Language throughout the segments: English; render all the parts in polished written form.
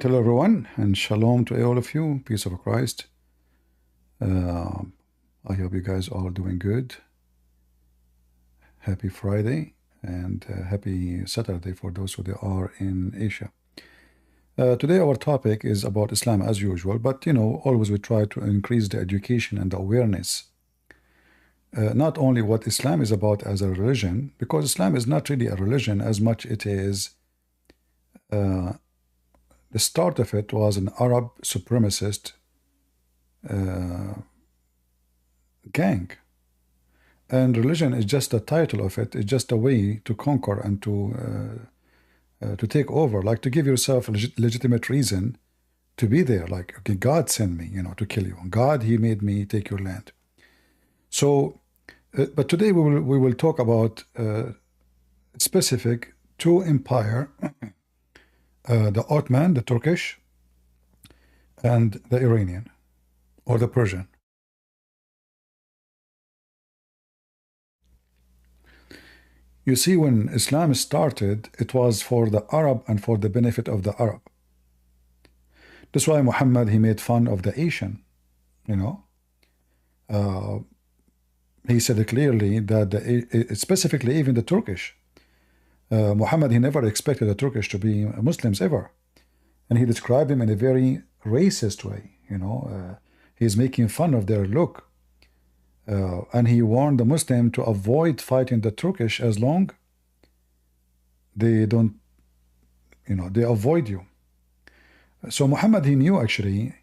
Hello, everyone, and shalom to all of you. Peace of Christ. Uh, I hope you guys are doing good. Happy Friday and happy Saturday for those who are in Asia. Today, our topic is about Islam as usual, but always we try to increase the education and the awareness. Not only what Islam is about as a religion, because Islam is not really a religion as much it is. The start of it was an Arab supremacist gang. And religion is just the title of it. It's just a way to conquer and to take over, like to give yourself a legitimate reason to be there. Like, okay, God sent me, to kill you. God, He made me take your land. So, but today we will talk about specific two empire. The Ottoman, the Turkish, and the Iranian, or the Persian. You see, when Islam started, it was for the Arab and for the benefit of the Arab. That's why Muhammad, he made fun of the Asian, he said clearly that specifically even the Turkish. Muhammad, he never expected the Turkish to be Muslims ever. And he described them in a very racist way, he's making fun of their look. And he warned the Muslim to avoid fighting the Turkish as long they don't, they avoid you. So Muhammad, he knew actually,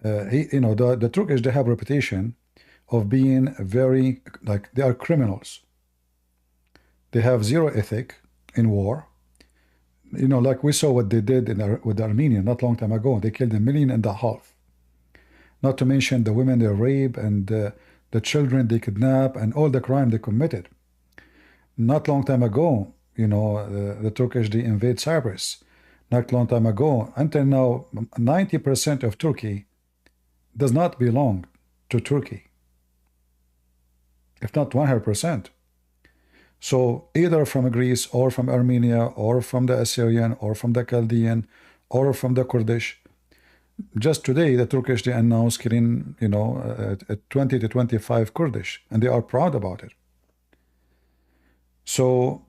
the Turkish, they have a reputation of being very, like, they are criminals. They have zero ethic in war. Like we saw what they did with the Armenian not long time ago. They killed 1.5 million. Not to mention the women they rape and the children they kidnap and all the crime they committed. Not long time ago, the Turkish, they invade Cyprus. Not long time ago, until now, 90% of Turkey does not belong to Turkey, if not 100%. So either from Greece or from Armenia or from the Assyrian or from the Chaldean or from the Kurdish. Just today, the Turkish, they announced killing, 20 to 25 Kurdish, and they are proud about it. So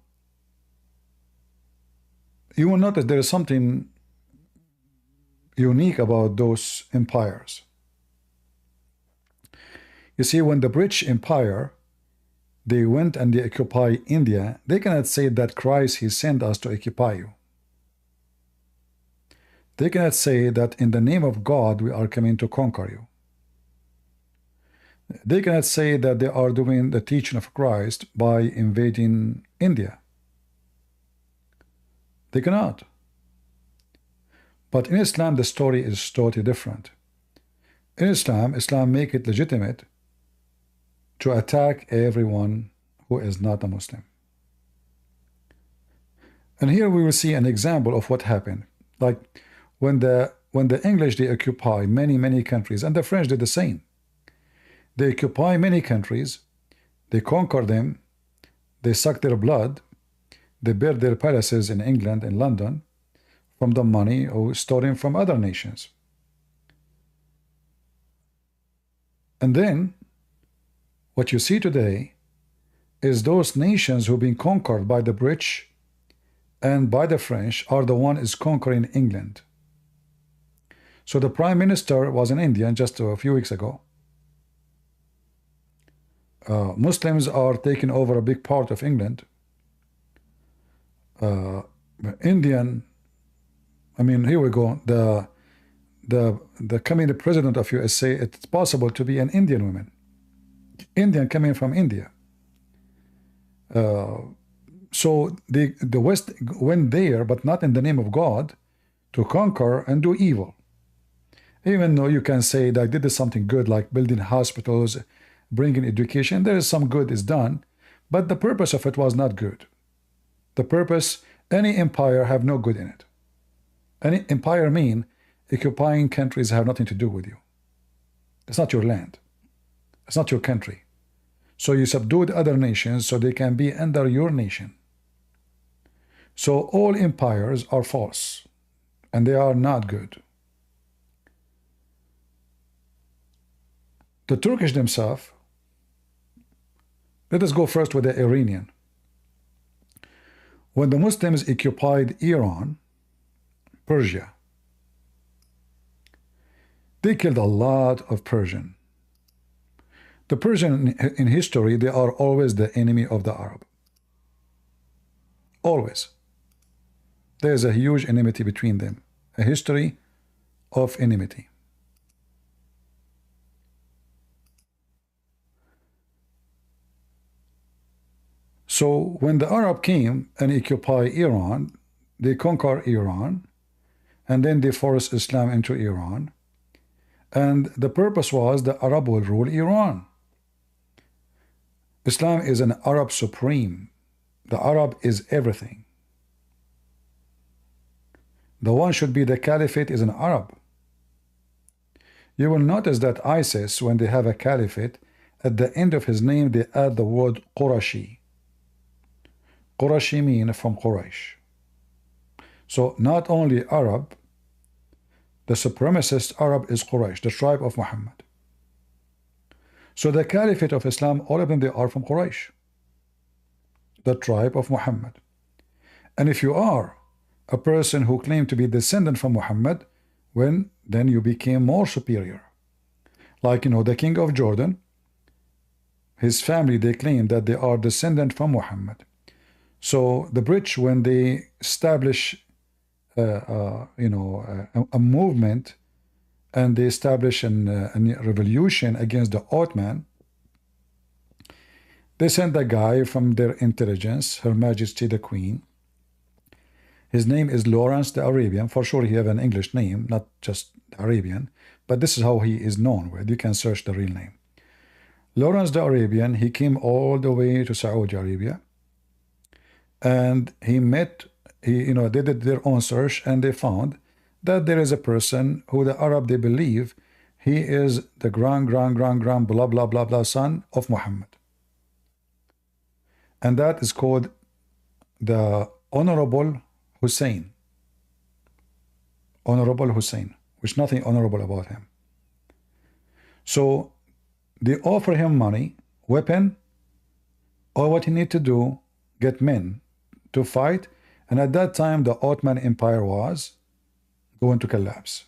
you will notice there is something unique about those empires. You see, when the British Empire, they went and they occupy India, they cannot say that Christ, He sent us to occupy you. They cannot say that in the name of God we are coming to conquer you. They cannot say that they are doing the teaching of Christ by invading India. They cannot. But in Islam, the story is totally different. In Islam, Islam make it legitimate to attack everyone who is not a Muslim. And here we will see an example of what happened. Like when the English, they occupy many countries, and the French did the same. They occupy many countries, they conquer them, they suck their blood, they build their palaces in England and London from the money or stolen from other nations. And then what you see today is those nations who've been conquered by the British and by the French are the one is conquering England. So the Prime Minister was an Indian just a few weeks ago. Muslims are taking over a big part of England. Indian, here we go. The coming president of USA, it's possible to be an Indian woman. Indian coming from India. So the West went there, but not in the name of God, to conquer and do evil. Even though you can say that they did something good, like building hospitals, bringing education, there is some good is done, but the purpose of it was not good. The purpose, any empire have no good in it. Any empire mean occupying countries have nothing to do with you. It's not your land. It's not your country. So you subdued other nations so they can be under your nation. So all empires are false. and they are not good. The Turkish themselves, let us go first with the Iranian. When the Muslims occupied Iran, Persia, they killed a lot of Persian. The Persian in history, they are always the enemy of the Arab. Always. There is a huge enmity between them, a history of enmity. So when the Arab came and occupied Iran, they conquered Iran, and then they forced Islam into Iran, and the purpose was the Arab will rule Iran. Islam is an Arab supreme. The Arab is everything. The one should be the caliphate is an Arab. You will notice that ISIS, when they have a caliphate, at the end of his name they add the word Qurashi. Qurashi means from Quraysh. So not only Arab, the supremacist Arab is Quraysh, the tribe of Muhammad. So the caliphate of Islam, all of them, they are from Quraysh, the tribe of Muhammad. And if you are a person who claimed to be descendant from Muhammad, then you became more superior. Like, the king of Jordan, his family, they claim that they are descendant from Muhammad. So the British, when they establish a movement, and they establish a revolution against the Ottoman, they send a guy from their intelligence, Her Majesty the Queen. His name is Lawrence the Arabian. For sure he have an English name, not just the Arabian, but this is how he is known with. You can search the real name. Lawrence the Arabian, he came all the way to Saudi Arabia, and he they did their own search, and they found that there is a person who the Arab, they believe he is the grand blah blah blah blah son of Muhammad, and that is called the Honorable Hussein. Honorable Hussein, which nothing honorable about him. So they offer him money, weapon, or what he need to do, get men to fight. And at that time the Ottoman Empire was going to collapse.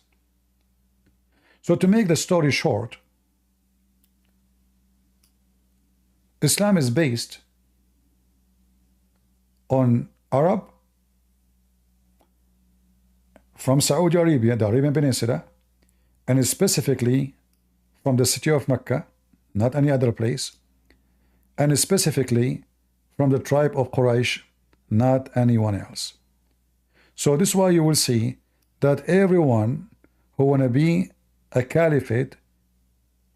So to make the story short, Islam is based on Arab from Saudi Arabia, the Arabian Peninsula, and specifically from the city of Mecca, not any other place, and specifically from the tribe of Quraysh, not anyone else. So this is why you will see that everyone who want to be a caliphate,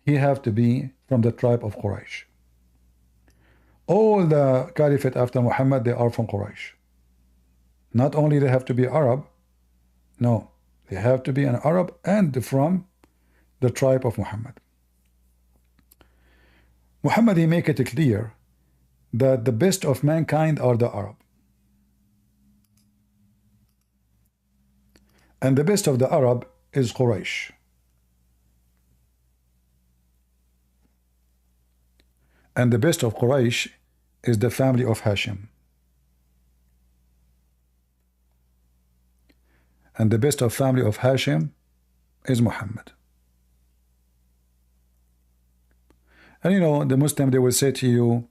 he have to be from the tribe of Quraysh. All the caliphate after Muhammad, they are from Quraysh. Not only they have to be Arab, no, they have to be an Arab and from the tribe of Muhammad. Muhammad, he make it clear that the best of mankind are the Arab. And the best of the Arab is Quraysh. And the best of Quraysh is the family of Hashim. And the best of family of Hashim is Muhammad. And the Muslim, they will say to you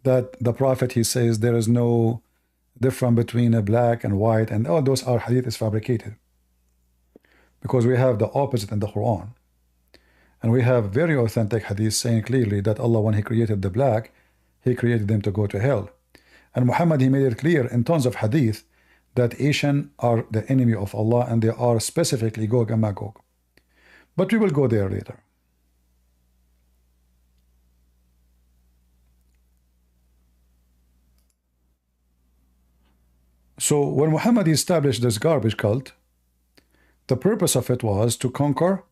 that the Prophet, he says there is no difference between a black and white, and all those are hadith is fabricated. Because we have the opposite in the Quran. And we have very authentic hadith saying clearly that Allah, when he created the black, he created them to go to hell. And Muhammad, he made it clear in tons of hadith that Asian are the enemy of Allah, and they are specifically Gog and Magog. But we will go there later. So when Muhammad established this garbage cult, the purpose of it was to conquer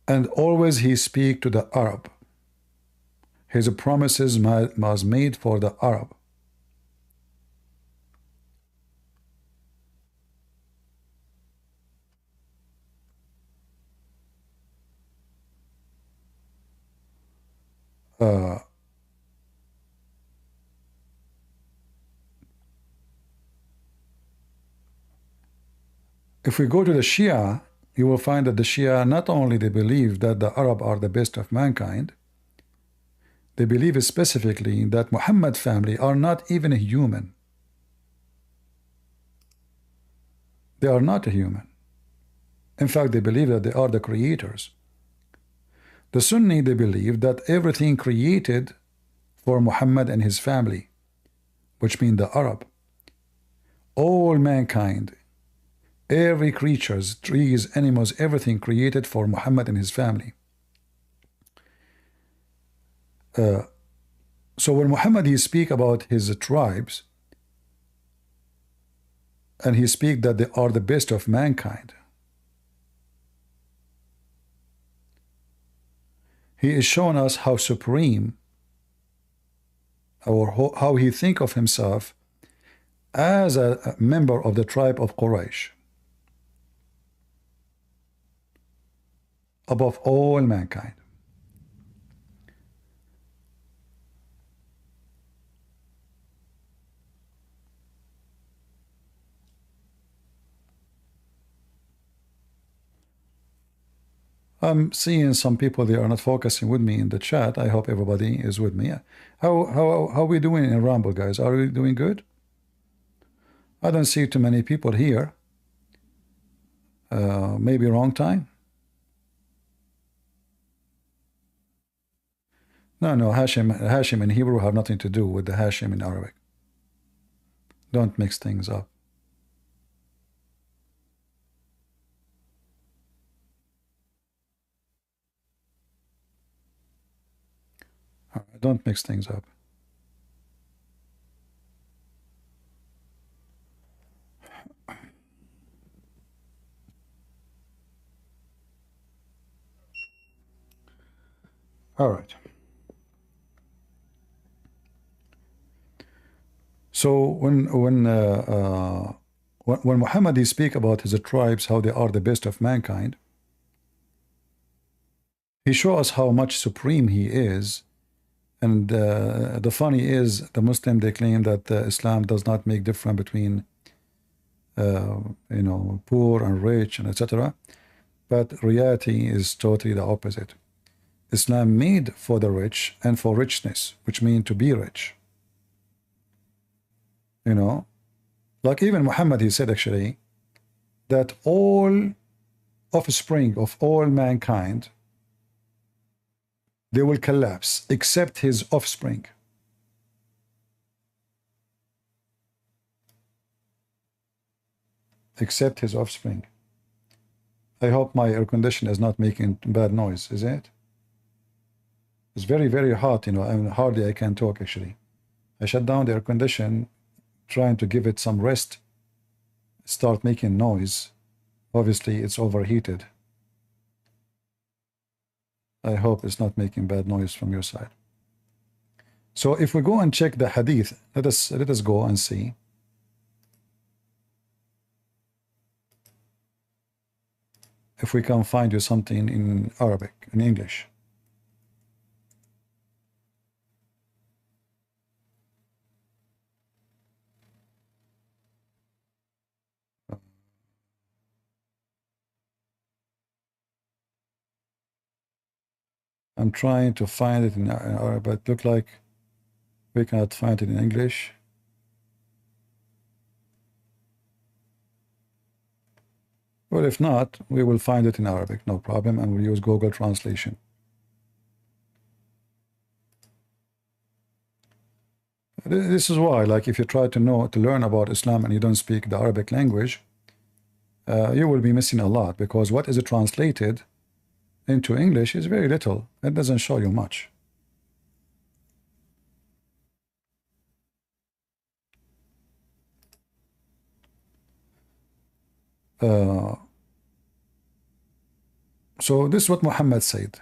and always he speak to the Arab. his promises was made for the Arab. If we go to the Shia, you will find that the Shia not only they believe that the Arab are the best of mankind, they believe specifically that Muhammad family are not even a human. They are not a human. In fact, they believe that they are the creators. The Sunni, they believe that everything created for Muhammad and his family, which mean the Arab, all mankind, every creatures, trees, animals, everything created for Muhammad and his family. So when Muhammad he speak about his tribes, and he speak that they are the best of mankind, he is showing us how supreme, or how he think of himself as a member of the tribe of Quraysh, above all mankind. I'm seeing some people, they are not focusing with me in the chat. I hope everybody is with me. How are we doing in Rumble, guys? Are we doing good? I don't see too many people here. Maybe wrong time? No, Hashim in Hebrew have nothing to do with the Hashim in Arabic. Don't mix things up. Don't mix things up. All right. So when Muhammad he speak about his tribes, how they are the best of mankind, he show us how much supreme he is. And the funny is, the Muslim they claim that Islam does not make difference between poor and rich and etc. But reality is totally the opposite. Islam made for the rich and for richness, which means to be rich. Like even Muhammad he said actually that all offspring of all mankind, they will collapse except his offspring. Except his offspring. I hope my air conditioner is not making bad noise, is it? It's very, very hot, and hardly I can talk actually. I shut down the air conditioner, trying to give it some rest, start making noise. Obviously, it's overheated. I hope it's not making bad noise from your side. So if we go and check the hadith, let us go and see. If we can find you something in Arabic, in English. I'm trying to find it in Arabic, but it looks like we cannot find it in English. Well, if not, we will find it in Arabic, no problem, and we'll use Google Translation. This is why, like, if you try to learn about Islam and you don't speak the Arabic language, you will be missing a lot, because what is translated into English is very little. It doesn't show you much. So this is what Muhammad said.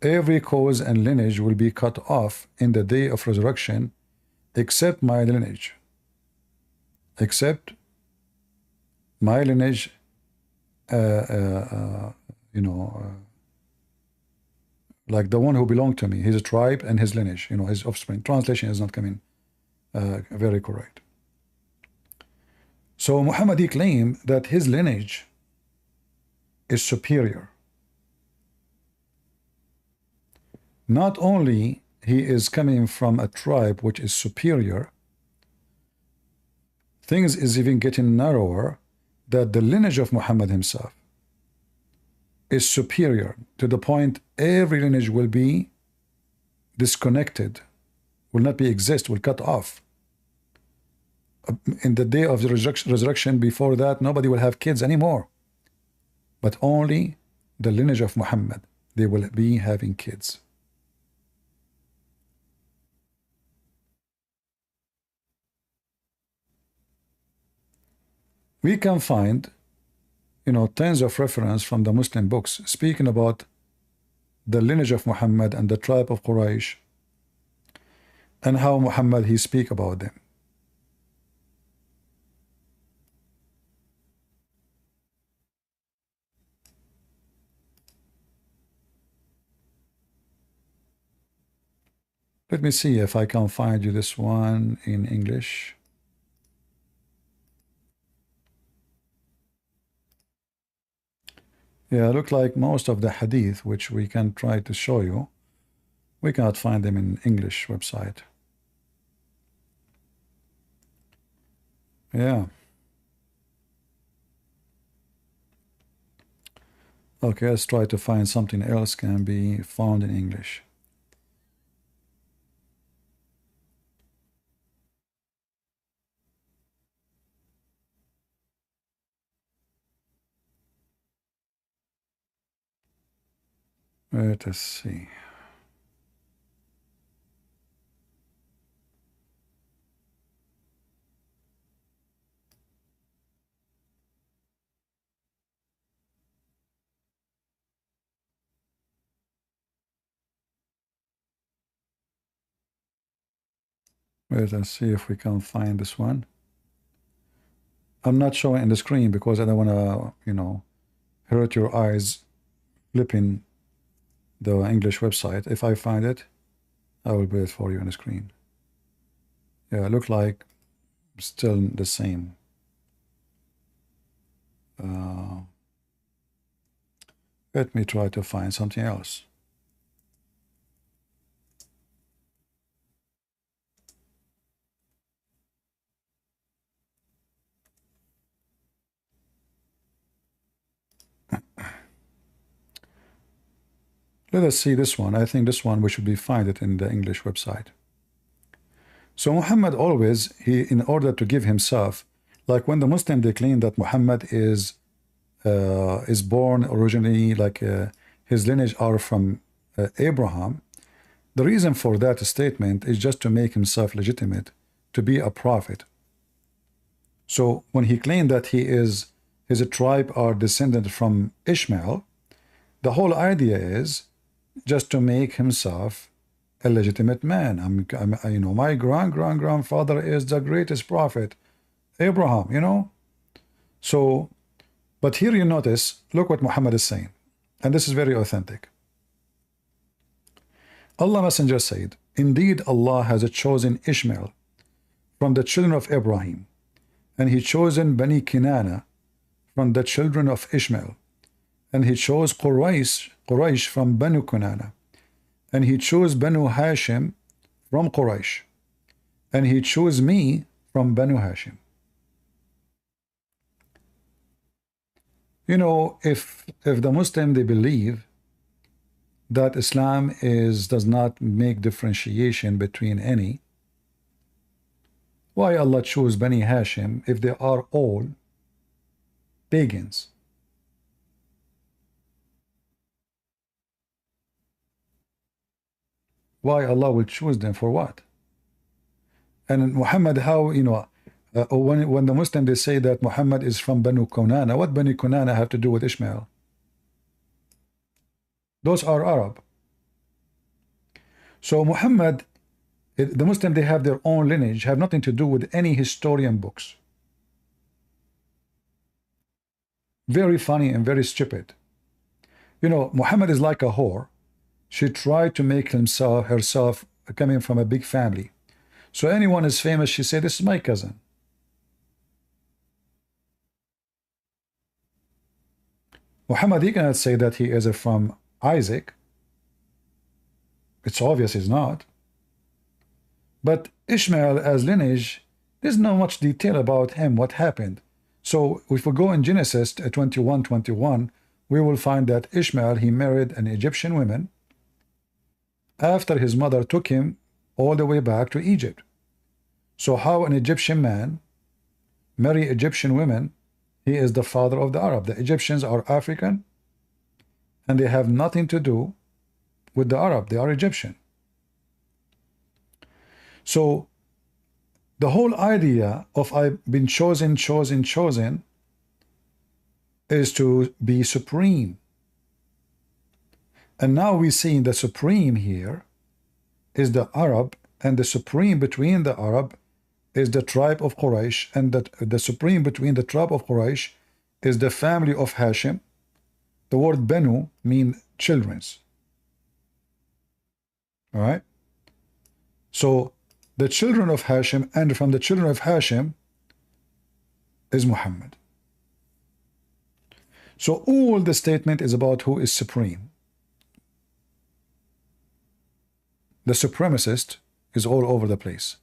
every cause and lineage will be cut off in the day of resurrection, except my lineage. Except my lineage, like the one who belonged to me, his tribe and his lineage, his offspring. Translation is not coming very correct. So Muhammad, he claimed that his lineage is superior. Not only he is coming from a tribe which is superior, things is even getting narrower, that the lineage of Muhammad himself is superior to the point every lineage will be disconnected, will not be exist, will cut off. In the day of the resurrection, before that, nobody will have kids anymore. But only the lineage of Muhammad, they will be having kids. We can find, tons of reference from the Muslim books speaking about the lineage of Muhammad and the tribe of Quraysh, and how Muhammad, he speak about them. Let me see if I can find you this one in English. Yeah, look like most of the hadith which we can try to show you, we cannot find them in English website. Yeah. Okay, let's try to find something else can be found in English. Let us see. Let us see if we can find this one. I'm not showing in the screen because I don't want to, hurt your eyes flipping the English website. If I find it, I will put it for you on the screen. Yeah, it look like still the same. Let me try to find something else. Let us see this one. I think this one we should be find it in the English website. So Muhammad always, in order to give himself, like when the Muslim they claim that Muhammad is born originally, like his lineage are from Abraham. The reason for that statement is just to make himself legitimate, to be a prophet. So when he claimed that his tribe are descended from Ishmael, the whole idea is just to make himself a legitimate man. My grandfather is the greatest prophet, Abraham, So, but here you notice, look what Muhammad is saying. And this is very authentic. Allah Messenger said, indeed Allah has chosen Ishmael from the children of Abraham, and he chosen Bani Kinana from the children of Ishmael, and he chose Quraysh from Banu Kinana, and he chose Banu Hashim from Quraysh, and he chose me from Banu Hashim. If the Muslim they believe that Islam does not make differentiation between any, why Allah chose Bani Hashim if they are all pagans? Why Allah will choose them for what? And Muhammad, how, when the Muslim they say that Muhammad is from Banu Kunana, what Banu Kunana have to do with Ishmael? Those are Arab. So Muhammad, the Muslim, they have their own lineage, have nothing to do with any historian books. Very funny and very stupid. You know, Muhammad is like a whore. She tried to make herself coming from a big family. So anyone is famous, she said, this is my cousin. Muhammad, he cannot say that he is from Isaac. It's obvious he's not. But Ishmael as lineage, there's not much detail about him, what happened. So if we go in Genesis 21:21, we will find that Ishmael, he married an Egyptian woman after his mother took him all the way back to Egypt. So how an Egyptian man marry Egyptian women, he is the father of the Arab. The Egyptians are African, and they have nothing to do with the Arab. They are Egyptian. So the whole idea of I've been chosen is to be supreme. And now we see the supreme here is the Arab, and the supreme between the Arab is the tribe of Quraysh, and the supreme between the tribe of Quraysh is the family of Hashim. The word Benu means children's. All right? So the children of Hashim, and from the children of Hashim is Muhammad. So all the statement is about who is supreme. The supremacist is all over the place.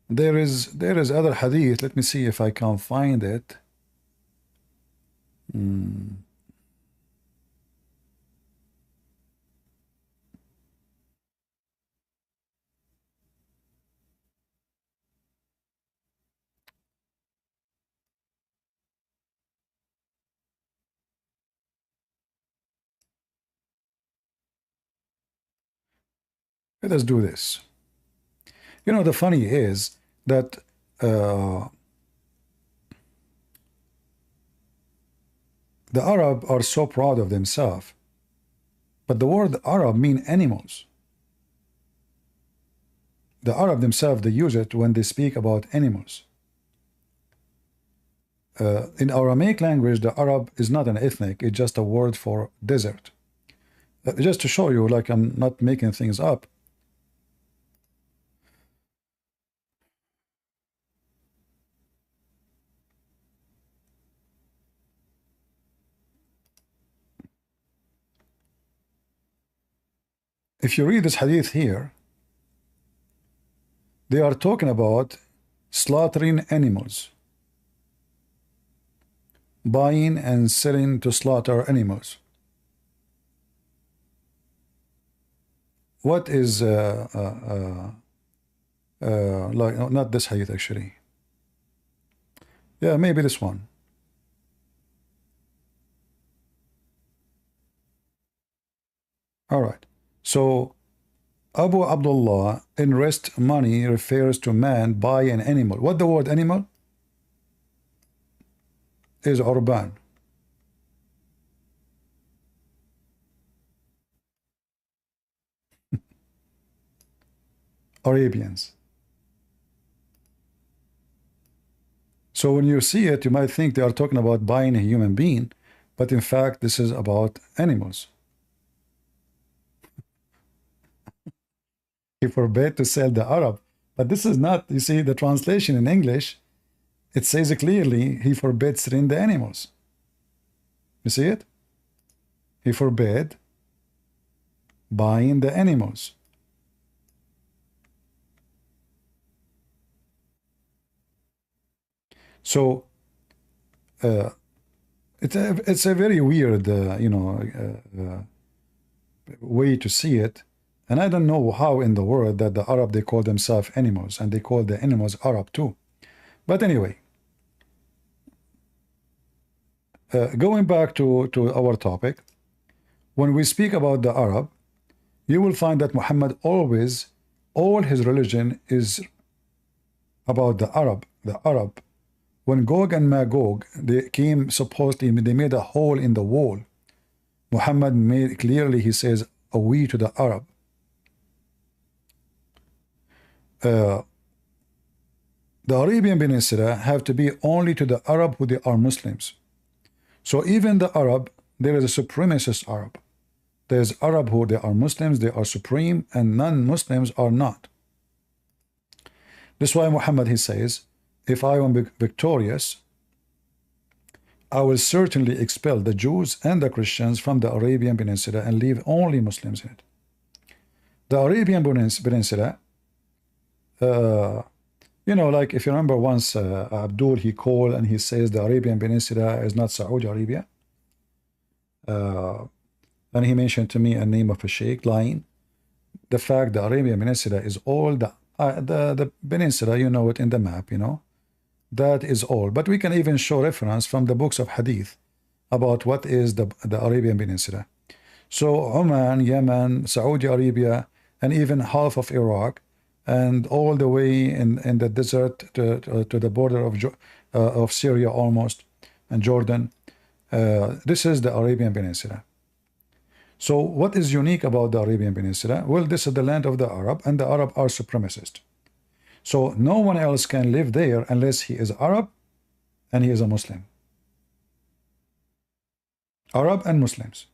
There is other hadith. Let me see if I can find it. Let us do this. You know, the funny is that the Arab are so proud of themselves, but the word Arab mean animals. The Arab themselves, they use it when they speak about animals. In Aramaic language, the Arab is not an ethnic, it's just a word for desert. Just to show you, like, I'm not making things up. If you read this hadith here, they are talking about slaughtering animals, buying and selling to slaughter animals. What is like, not this hadith actually. Yeah, maybe this one. All right. So Abu Abdullah, in rest money refers to man buy an animal. What the word animal is? Urban. Arabians. So when you see it, you might think they are talking about buying a human being, but in fact this is about animals. He forbade to sell the Arab, but this is not, you see, the translation in English, it says clearly he forbade selling the animals. You see it? He forbade buying the animals. So it's a very weird, way to see it. And I don't know how in the world that the Arab, they call themselves animals, and they call the animals Arab too. But anyway, going back to our topic, when we speak about the Arab, you will find that Muhammad always, all his religion is about the Arab. The Arab. When Gog and Magog, they came, supposedly, they made a hole in the wall. Muhammad made clearly, he says, a we to the Arab. The Arabian Peninsula have to be only to the Arab who they are Muslims. So even the Arab, there is a supremacist Arab. There's Arab who they are Muslims, they are supreme, and non-Muslims are not. That's why Muhammad, he says, if I am victorious, I will certainly expel the Jews and the Christians from the Arabian Peninsula and leave only Muslims in it. The Arabian Peninsula, you know, like if you remember once Abdul, he called and he says the Arabian Peninsula is not Saudi Arabia. And he mentioned to me a name of a sheikh lying. The fact the Arabian Peninsula is all the peninsula, you know it in the map, you know. That is all. But we can even show reference from the books of Hadith about what is the Arabian Peninsula. So Oman, Yemen, Saudi Arabia, and even half of Iraq, and all the way in the desert to the border of Syria almost, and Jordan. This is the Arabian Peninsula. So what is unique about the Arabian Peninsula? Well, this is the land of the Arab, and the Arab are supremacist. So no one else can live there unless he is Arab and he is a Muslim. Arab and Muslims.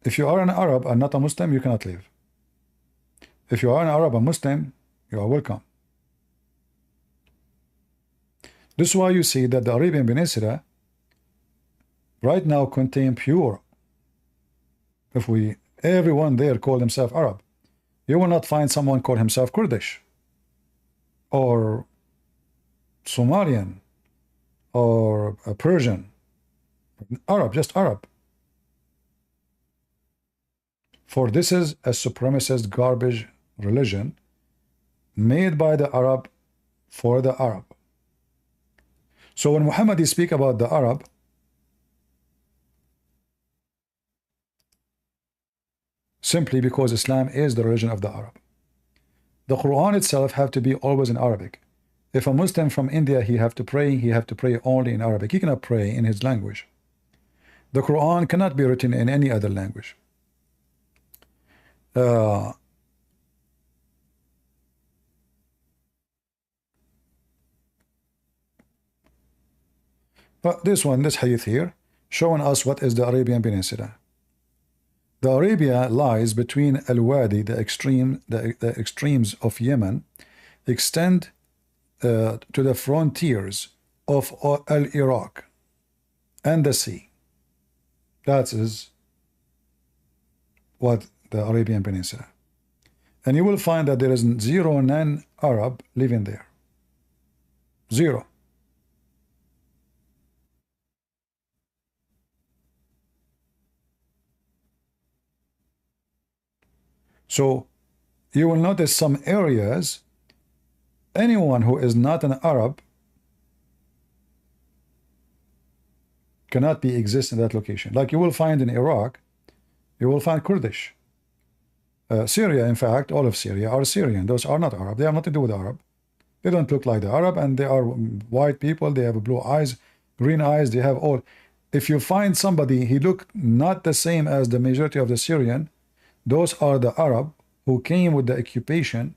If you are an Arab and not a Muslim, you cannot live. If you are an Arab and Muslim, you are welcome. This is why you see that the Arabian Peninsula right now contain pure. If everyone there call himself Arab, you will not find someone call himself Kurdish or Somalian or Persian. Arab, just Arab. For this is a supremacist garbage religion made by the Arab for the Arab. So when Muhammad speak about the Arab, simply because Islam is the religion of the Arab. The Quran itself have to be always in Arabic. If a Muslim from India, he have to pray only in Arabic. He cannot pray in his language. The Quran cannot be written in any other language. But this hadith here, showing us what is the Arabian Peninsula. The Arabia lies between Al-Wadi, the extremes of Yemen, extend to the frontiers of Al-Iraq and the sea. That is what the Arabian Peninsula. And you will find that there is zero non-Arab living there. Zero. So you will notice some areas, anyone who is not an Arab cannot be exist in that location. Like you will find in Iraq, you will find Kurdish. Syria, in fact, all of Syria are Syrian. Those are not Arab. They have nothing to do with Arab. They don't look like the Arab, and they are white people. They have blue eyes, green eyes. They have all. If you find somebody, he look not the same as the majority of the Syrian, those are the Arab who came with the occupation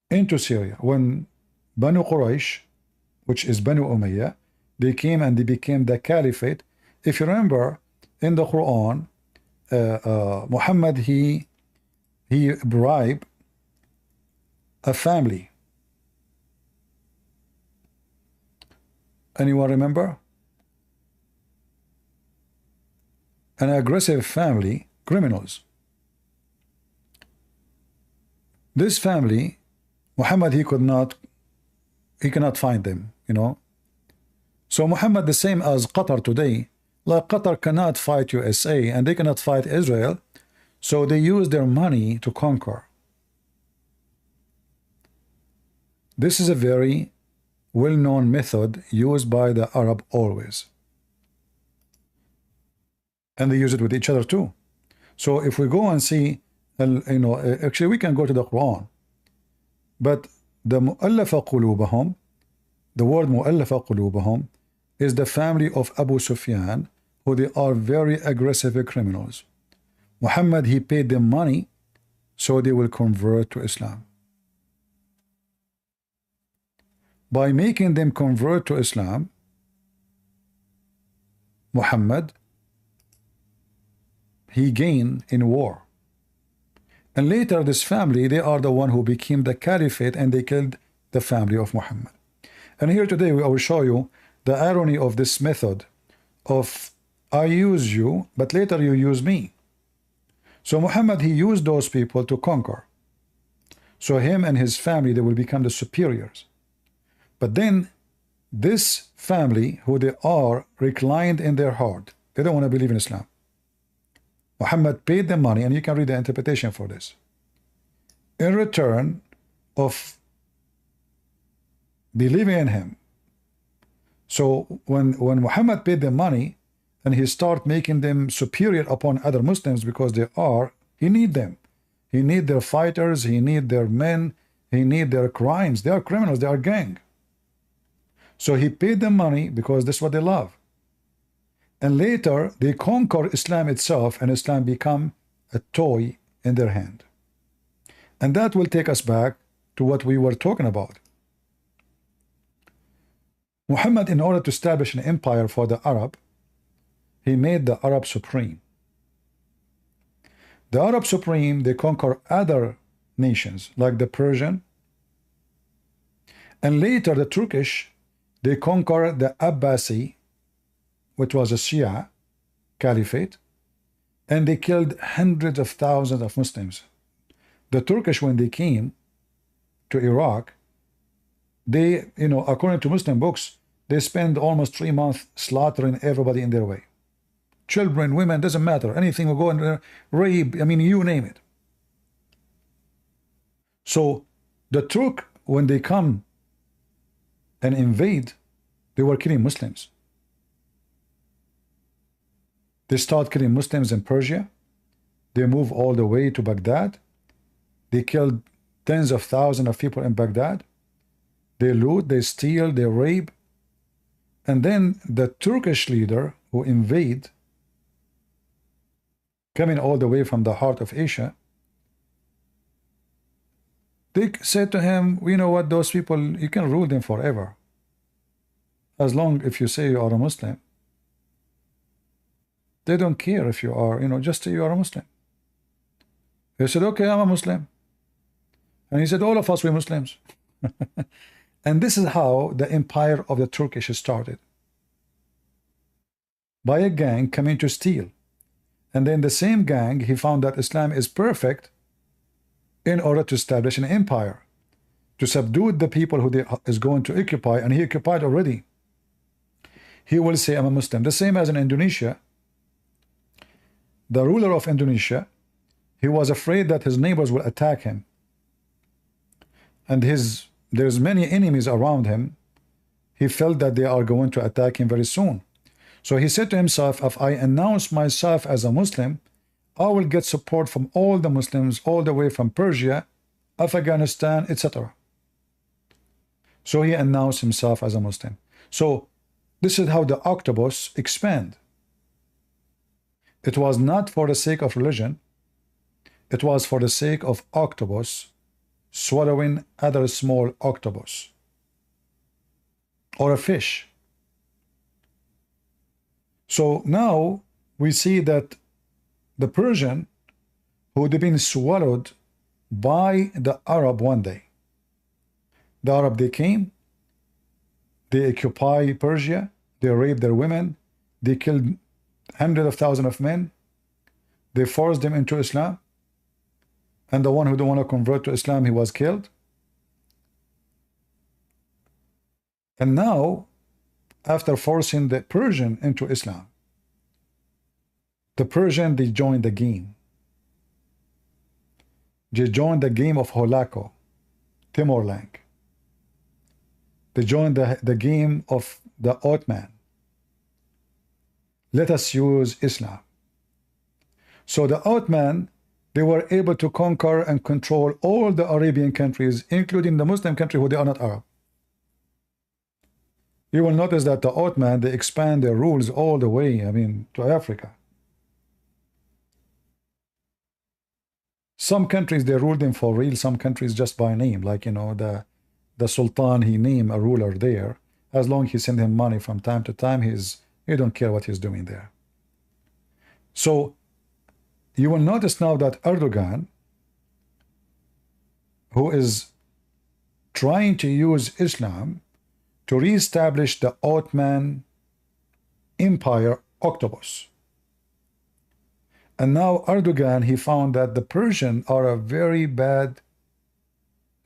into Syria. When Banu Quraysh, which is Banu Umayyah, they came and they became the caliphate. If you remember, in the Quran, Muhammad, he bribed a family. Anyone remember? An aggressive family, criminals. This family, Muhammad, he cannot find them, you know. So Muhammad, the same as Qatar today, like Qatar cannot fight USA and they cannot fight Israel, so they use their money to conquer. This is a very well-known method used by the Arab always. and they use it with each other too. So if we go and see, actually we can go to the Quran, but the mu'allafa qulubahum, the word mu'allafa qulubahum is the family of Abu Sufyan, who they are very aggressive criminals. Muhammad, he paid them money so they will convert to Islam. By making them convert to Islam, Muhammad, he gained in war. And later this family, they are the one who became the caliphate, and they killed the family of Muhammad. And here today I will show you the irony of this method of I use you, but later you use me. So Muhammad, he used those people to conquer. So him and his family, they will become the superiors. But then this family, who they are reclined in their heart, they don't want to believe in Islam. Muhammad paid them money, and you can read the interpretation for this, in return of believing in him. So when Muhammad paid them money, and he started making them superior upon other Muslims, because he need them. He need their fighters, he need their men, he need their crimes. They are criminals, they are gang. So he paid them money because that's what they love. And later they conquer Islam itself, and Islam become a toy in their hand. And that will take us back to what we were talking about. Muhammad, in order to establish an empire for the Arab, he made the Arab supreme. The Arab supreme, they conquer other nations like the Persian, and later the Turkish, they conquer the Abbasi, which was a Shia caliphate, and they killed hundreds of thousands of Muslims. The Turkish, when they came to Iraq, they, according to Muslim books, they spend almost 3 months slaughtering everybody in their way. Children, women, doesn't matter. Anything will go in there, rape, you name it. So the Turk, when they come and invade, they were killing Muslims. They start killing Muslims in Persia. They move all the way to Baghdad. They killed tens of thousands of people in Baghdad. They loot, they steal, they rape. And then the Turkish leader who invade, coming all the way from the heart of Asia, they said to him, you know what, those people, you can rule them forever, as long if you say you are a Muslim. They don't care if you are, just say you are a Muslim. He said, okay, I'm a Muslim. And he said, all of us, we're Muslims. And this is how the empire of the Turkish started. By a gang coming to steal. And then the same gang, he found that Islam is perfect in order to establish an empire, to subdue the people who is going to occupy, and he occupied already. He will say, I'm a Muslim. The same as in Indonesia. The ruler of Indonesia, he was afraid that his neighbors will attack him. And there's many enemies around him. He felt that they are going to attack him very soon. So he said to himself, if I announce myself as a Muslim, I will get support from all the Muslims, all the way from Persia, Afghanistan, etc. So he announced himself as a Muslim. So this is how the octopus expand. It was not for the sake of religion. It was for the sake of octopus swallowing other small octopus or a fish. So now we see that the Persian, who had been swallowed by the Arab one day. The Arab, they came, they occupy Persia, they raped their women, they killed hundreds of thousands of men, they forced them into Islam, and the one who don't want to convert to Islam, he was killed. And now, after forcing the Persian into Islam, the Persian, they joined the game. They joined the game of Holako, Timor-Leste. They joined the game of the Ottoman. Let us use Islam. So the Ottoman, they were able to conquer and control all the Arabian countries, including the Muslim country who they are not Arab. You will notice that the Ottoman, they expand their rules all the way, I mean, to Africa. Some countries, they ruled them for real, some countries just by name. Like, you know, the Sultan, he named a ruler there. As long as he send him money from time to time, he don't care what he's doing there. So you will notice now that Erdogan, who is trying to use Islam to reestablish the Ottoman Empire Octopus. And now Erdogan, he found that the Persians are a very bad,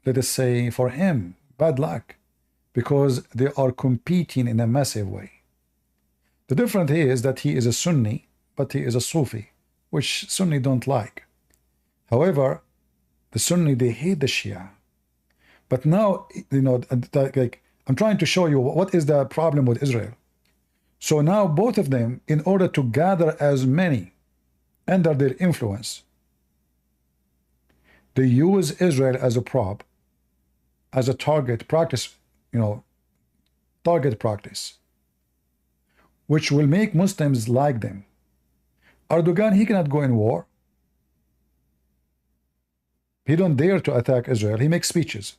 let us say, for him, bad luck, because they are competing in a massive way. The difference is that he is a Sunni, but he is a Sufi, which Sunni don't like. However, the Sunni, they hate the Shia. But now, you know, like, I'm trying to show you what is the problem with Israel. So now both of them, in order to gather as many under their influence, they use Israel as a prop, as a target practice, you know, target practice, which will make Muslims like them. Erdogan, he cannot go in war. He don't dare to attack Israel. He makes speeches.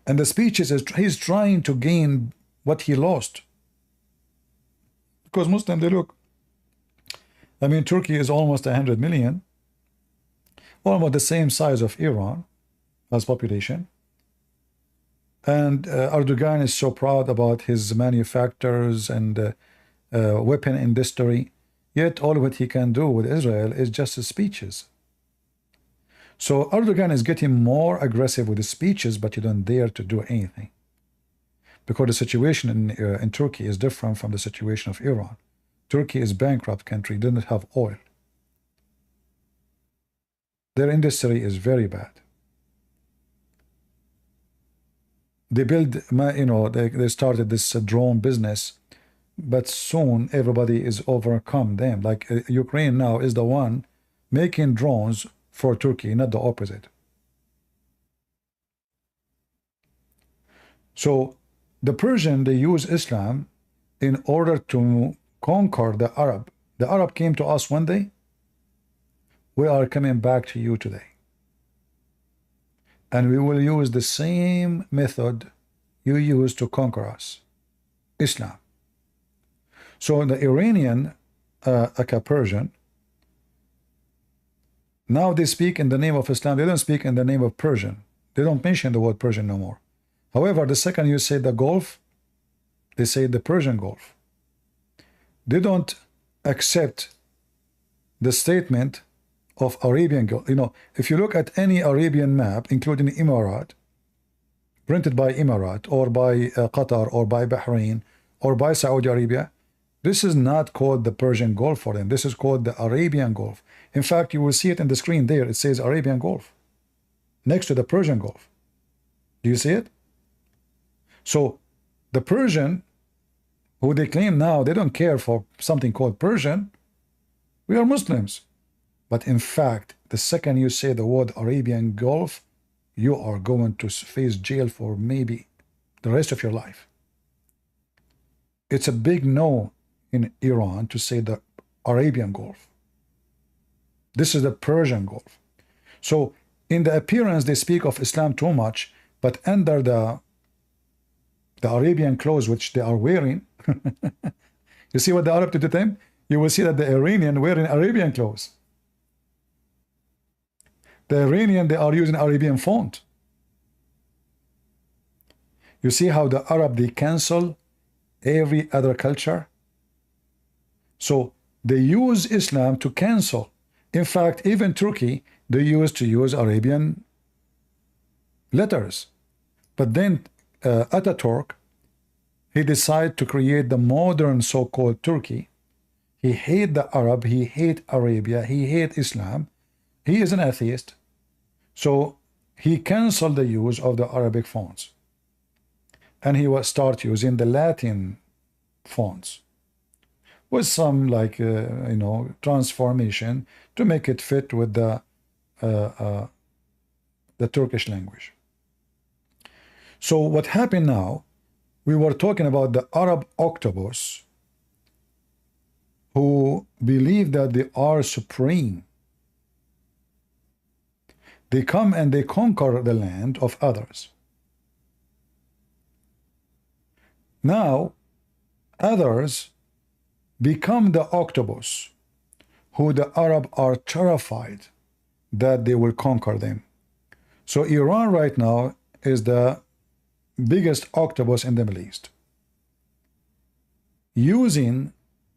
And the speeches is he's trying to gain what he lost. Because Muslims, they look, I mean, Turkey is almost 100 million, almost the same size of Iran as population. And Erdogan is so proud about his manufacturers and weapon industry, yet all what he can do with Israel is just his speeches. So Erdogan is getting more aggressive with his speeches, but he don't dare to do anything. Because the situation in Turkey is different from the situation of Iran. Turkey is a bankrupt country, doesn't have oil. Their industry is very bad. They build, you know, they started this drone business, but soon everybody is overcome them. Like Ukraine now is the one making drones for Turkey, not the opposite. So the Persian, they use Islam in order to conquer the Arab. The Arab came to us one day. We are coming back to you today. And we will use the same method you used to conquer us, Islam. So the Iranian, Persian, now they speak in the name of Islam. They don't speak in the name of Persian. They don't mention the word Persian no more. However, the second you say the Gulf, they say the Persian Gulf. They don't accept the statement of Arabian Gulf. You know, if you look at any Arabian map, including Emirat, printed by Emirat or by Qatar or by Bahrain or by Saudi Arabia, this is not called the Persian Gulf for them. This is called the Arabian Gulf. In fact, you will see it in the screen there. It says Arabian Gulf next to the Persian Gulf. Do you see it? So the Persian, who they claim now, they don't care for something called Persian. We are Muslims. But in fact, the second you say the word Arabian Gulf, you are going to face jail for maybe the rest of your life. It's a big no in Iran to say the Arabian Gulf. This is the Persian Gulf. So in the appearance, they speak of Islam too much, but under the Arabian clothes which they are wearing, you see what the Arab did to them? You will see that the Iranian wearing Arabian clothes. The Iranian, they are using Arabian font. You see how the Arab, they cancel every other culture? So they use Islam to cancel. In fact, even Turkey, they used to use Arabian letters. But then Ataturk, he decided to create the modern so-called Turkey. He hate the Arab, he hate Arabia, he hate Islam. He is an atheist. So he canceled the use of the Arabic fonts. And he will start using the Latin fonts. with some like transformation to make it fit with the Turkish language. So what happened now, we were talking about the Arab octopus who believe that they are supreme. They come and they conquer the land of others. Now, others become the octopus, who the Arab are terrified that they will conquer them. So Iran right now is the biggest octopus in the Middle East, using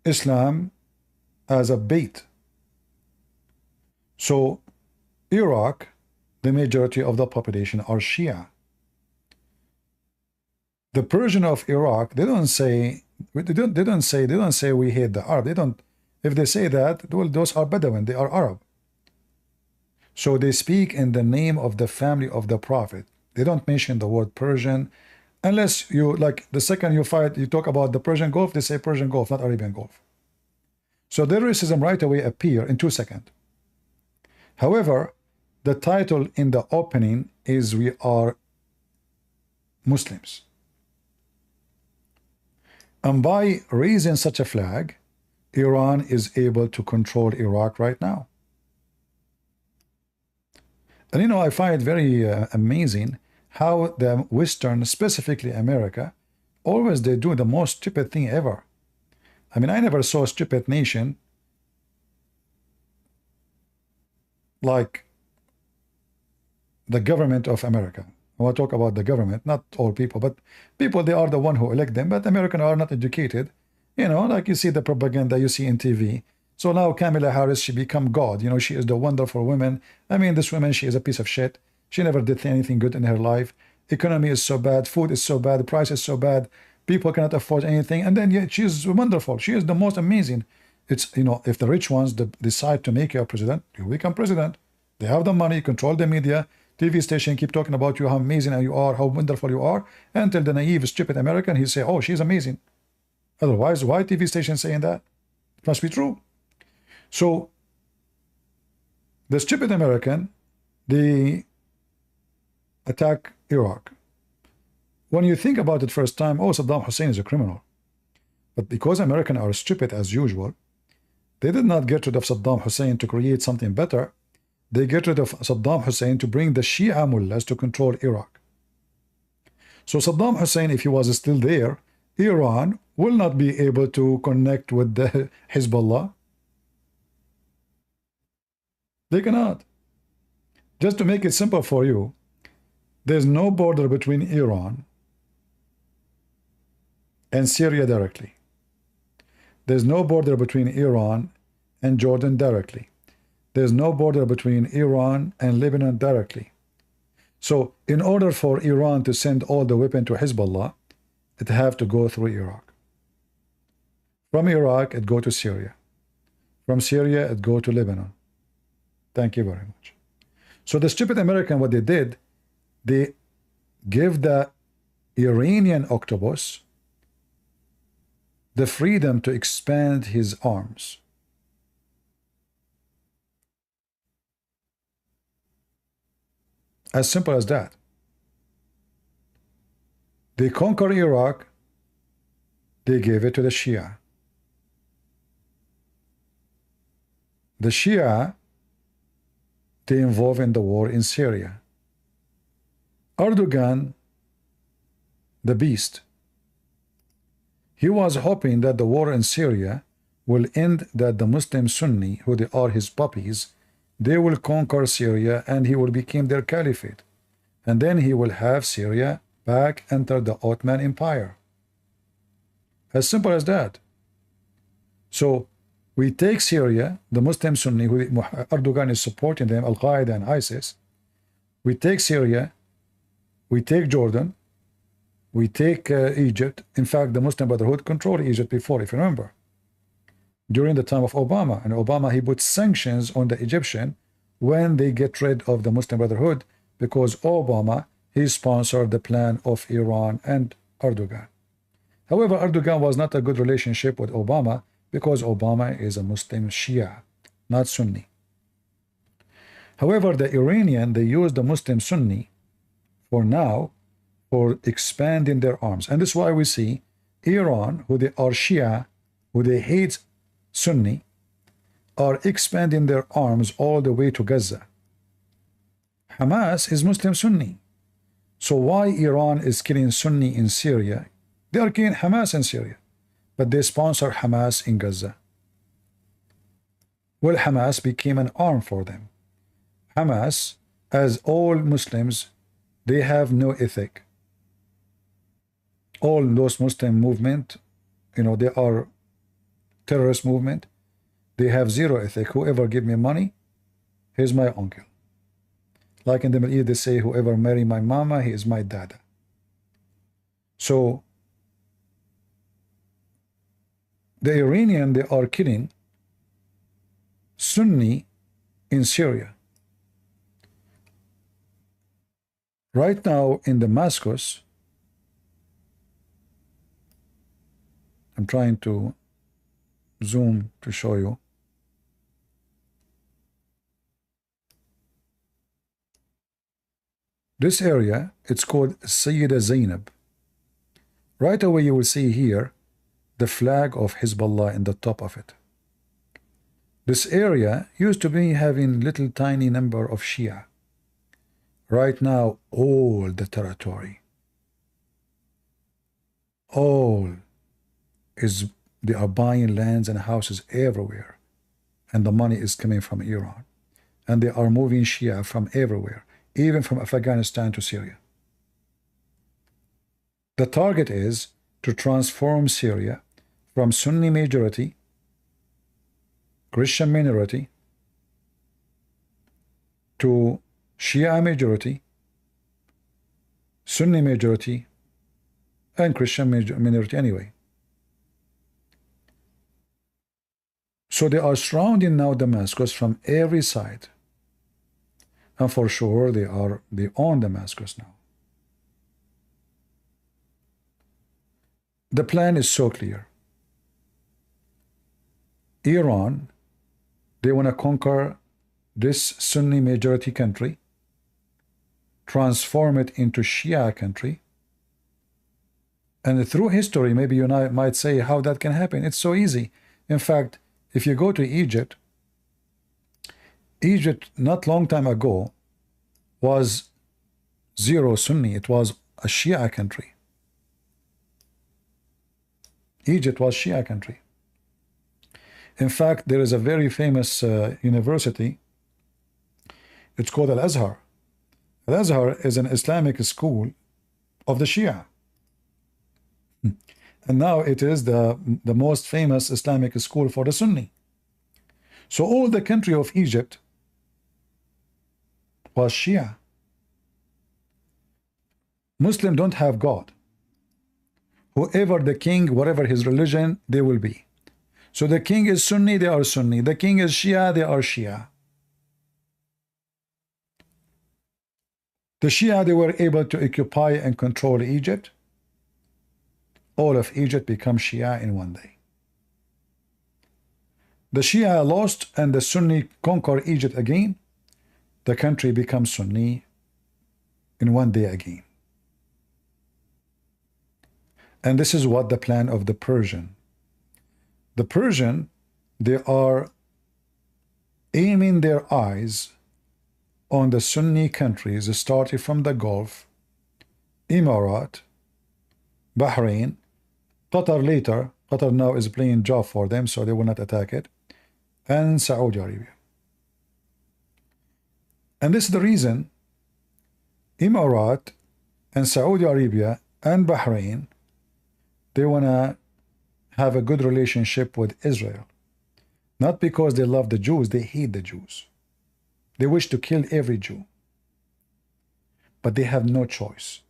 Islam as a bait. So Iraq, the majority of the population are Shia. The Persian of Iraq, they don't say we hate the Arab. They don't. If they say that, well, those are Bedouin. They are Arab. So they speak in the name of the family of the Prophet. They don't mention the word Persian, unless you like the second you talk about the Persian Gulf, they say Persian Gulf, not Arabian Gulf. So their racism right away appear in 2 seconds. However, the title in the opening is "We are Muslims." And by raising such a flag, Iran is able to control Iraq right now. And I find it very amazing how the Western, specifically America, always they do the most stupid thing ever. I mean, I never saw a stupid nation like the government of America. I want to talk about the government, not all people, but people, they are the one who elect them, but Americans are not educated. Like you see the propaganda you see in TV. So now Kamala Harris, she become God. She is the wonderful woman. I mean, this woman, she is a piece of shit. She never did anything good in her life. Economy is so bad. Food is so bad. The price is so bad. People cannot afford anything. And then yet she is wonderful. She is the most amazing. It's, if the rich ones decide to make you a president, you become president. They have the money, control the media. TV station keep talking about you, how amazing you are, how wonderful you are, until the naive, stupid American, he say, oh, she's amazing. Otherwise, why TV station saying that? It must be true. So, the stupid American, they attack Iraq. When you think about it first time, oh, Saddam Hussein is a criminal. But because Americans are stupid as usual, they did not get rid of Saddam Hussein to create something better. They get rid of Saddam Hussein to bring the Shia mullahs to control Iraq. So Saddam Hussein, if he was still there, Iran will not be able to connect with the Hezbollah. They cannot. Just to make it simple for you, there's no border between Iran and Syria directly. There's no border between Iran and Jordan directly. There's no border between Iran and Lebanon directly. So in order for Iran to send all the weapons to Hezbollah, it have to go through Iraq. From Iraq, it go to Syria. From Syria, it go to Lebanon. Thank you very much. So the stupid American, what they did, they give the Iranian octopus the freedom to expand his arms. As simple as that. They conquer Iraq, they gave it to the Shia. The Shia, they involved in the war in Syria. Erdogan, the beast, he was hoping that the war in Syria will end, that the Muslim Sunni, who they are his puppies, they will conquer Syria and he will become their caliphate. And then he will have Syria back enter the Ottoman Empire. As simple as that. So we take Syria, the Muslim Sunni, who Erdogan is supporting them, Al-Qaeda and ISIS. We take Syria, we take Jordan, we take Egypt. In fact, the Muslim Brotherhood controlled Egypt before, if you remember. During the time of Obama. And Obama, he put sanctions on the Egyptian when they get rid of the Muslim Brotherhood, because Obama, he sponsored the plan of Iran and Erdogan. However, Erdogan was not a good relationship with Obama, because Obama is a Muslim Shia, not Sunni. However, the Iranian, they use the Muslim Sunni for now for expanding their arms. And this is why we see Iran, who they are Shia, who they hate Sunni, are expanding their arms all the way to Gaza. Hamas is Muslim Sunni. So why Iran is killing Sunni in Syria? They are killing Hamas in Syria, but they sponsor Hamas in Gaza. Well, Hamas became an arm for them. Hamas, as all Muslims, they have no ethic. All those Muslim movement, they are terrorist movement. They have zero ethic. Whoever give me money, he's my uncle. Like in the Middle East, they say, whoever marry my mama, he is my dada. So the Iranian, they are killing Sunni in Syria. Right now in Damascus, I'm trying to zoom to show you. This area, it's called Sayyida Zainab. Right away you will see here the flag of Hezbollah in the top of it. This area used to be having little tiny number of Shia. Right now, all the territory, all is, they are buying lands and houses everywhere, and the money is coming from Iran, and they are moving Shia from everywhere, even from Afghanistan to Syria. The target is to transform Syria from Sunni majority, Christian minority, to Shia majority, Sunni majority, and Christian minority anyway. So they are surrounding now Damascus from every side. And for sure they own Damascus now. The plan is so clear. Iran, they want to conquer this Sunni majority country, transform it into Shia country, and through history, maybe you might say how that can happen. It's so easy. In fact, if you go to Egypt, Egypt not long time ago was zero Sunni. It was a Shia country. Egypt was Shia country. In fact, there is a very famous university. It's called Azhar. Azhar is an Islamic school of the Shia. And now it is the most famous Islamic school for the Sunni. So all the country of Egypt was Shia. Muslims don't have God. Whoever the king, whatever his religion, they will be. So the king is Sunni, they are Sunni. The king is Shia, they are Shia. The Shia, they were able to occupy and control Egypt. All of Egypt become Shia in one day. The Shia lost and the Sunni conquer Egypt again. The country becomes Sunni in one day again. And this is what the plan of the Persian. The Persian, they are aiming their eyes on the Sunni countries, starting from the Gulf, Emirat, Bahrain, Qatar later. Qatar now is playing job for them, so they will not attack it, and Saudi Arabia. And this is the reason Emirat and Saudi Arabia and Bahrain, they want to have a good relationship with Israel. Not because they love the Jews, they hate the Jews. They wish to kill every Jew. But they have no choice.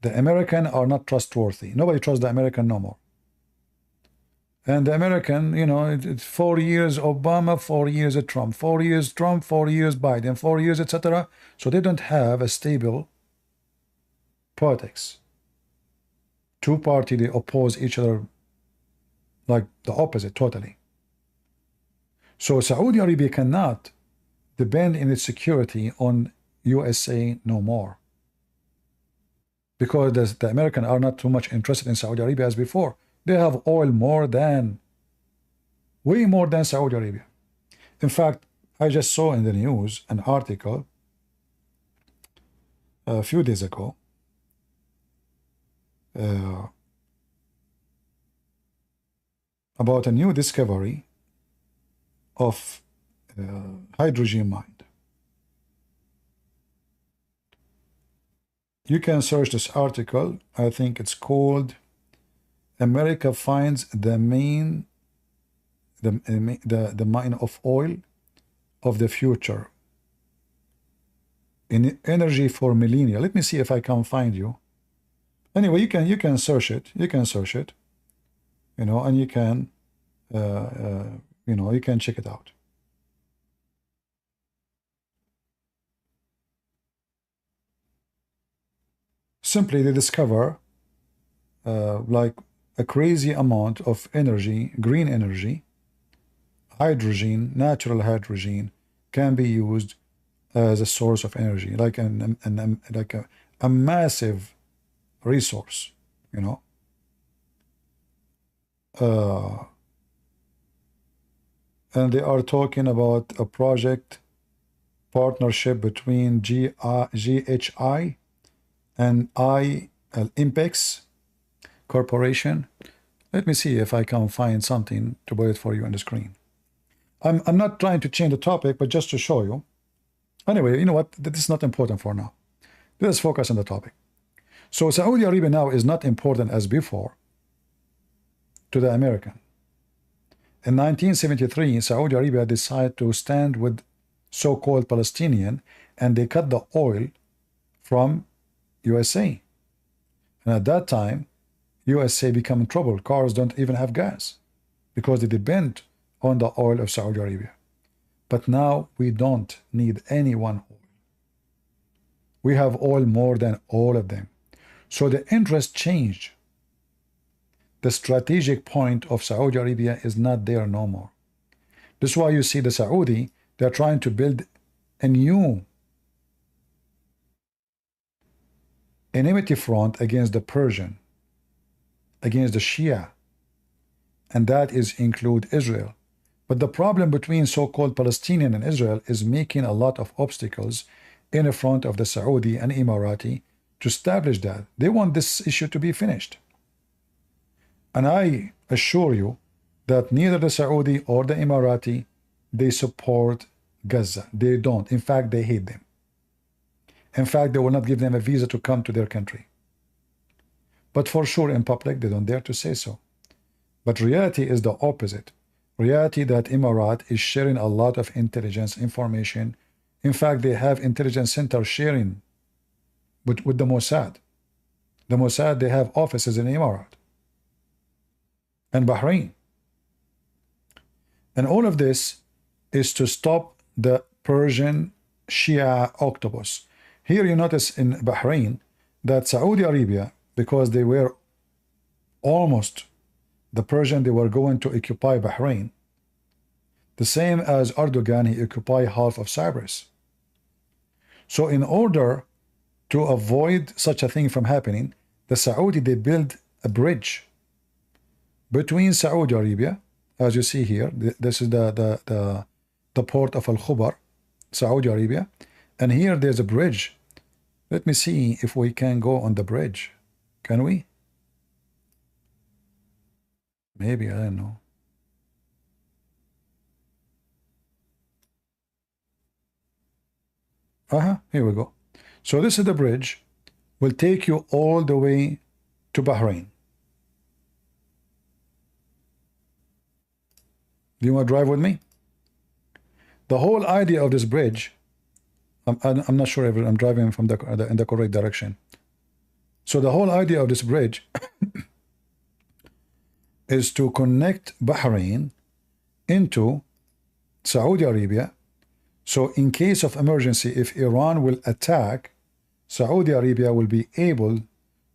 The Americans are not trustworthy. Nobody trusts the American no more. And the American, it's 4 years Obama, 4 years Trump, 4 years Trump, 4 years Biden, 4 years, etc. So they don't have a stable politics. Two parties, they oppose each other like the opposite totally. So Saudi Arabia cannot depend in its security on USA no more, because the Americans are not too much interested in Saudi Arabia as before. They have oil way more than Saudi Arabia. In fact, I just saw in the news an article a few days ago about a new discovery of hydrogen mine. You can search this article. I think it's called "America Finds the Mine of Oil of the Future in Energy for Millennia." Let me see if I can find you. Anyway, you can search it. You can search it, you know, and you can you can check it out. Simply they discover like a crazy amount of energy, green energy, hydrogen, natural hydrogen, can be used as a source of energy, like a massive resource, you know. And they are talking about a project partnership between GHI and Impex Corporation. Let me see if I can find something to put it for you on the screen. I'm not trying to change the topic, but just to show you. Anyway, you know what? This is not important for now. Let's focus on the topic. So Saudi Arabia now is not important as before to the American. In 1973, Saudi Arabia decided to stand with so-called Palestinian, and they cut the oil from USA. And at that time, USA became in trouble. Cars don't even have gas because they depend on the oil of Saudi Arabia. But now we don't need any one oil. We have oil more than all of them. So the interest changed. The strategic point of Saudi Arabia is not there no more. This is why you see the Saudi, they're trying to build a new enmity front against the Persian, against the Shia, and that is include Israel. But the problem between so-called Palestinian and Israel is making a lot of obstacles in front of the Saudi and Emirati to establish that. They want this issue to be finished. And I assure you that neither the Saudi or the Emirati, they support Gaza. They don't. In fact, they hate them. In fact, they will not give them a visa to come to their country. But for sure, in public, they don't dare to say so. But reality is the opposite. Reality that Emirat is sharing a lot of intelligence information. In fact, they have intelligence center sharing with the Mossad. The Mossad, they have offices in Emirat and Bahrain. And all of this is to stop the Persian Shia Octopus. Here you notice in Bahrain that Saudi Arabia, because they were almost the Persian, they were going to occupy Bahrain. The same as Erdogan, he occupied half of Cyprus. So in order to avoid such a thing from happening, the Saudi, they build a bridge between Saudi Arabia, as you see here. This is the port of Al-Khubar, Saudi Arabia. And here there's a bridge. Let me see if we can go on the bridge. Can we? Maybe, I don't know. Here we go. So this is the bridge. Will take you all the way to Bahrain. Do you want to drive with me? The whole idea of this bridge, I'm not sure if I'm driving from in the correct direction. So the whole idea of this bridge is to connect Bahrain into Saudi Arabia. So in case of emergency, if Iran will attack, Saudi Arabia will be able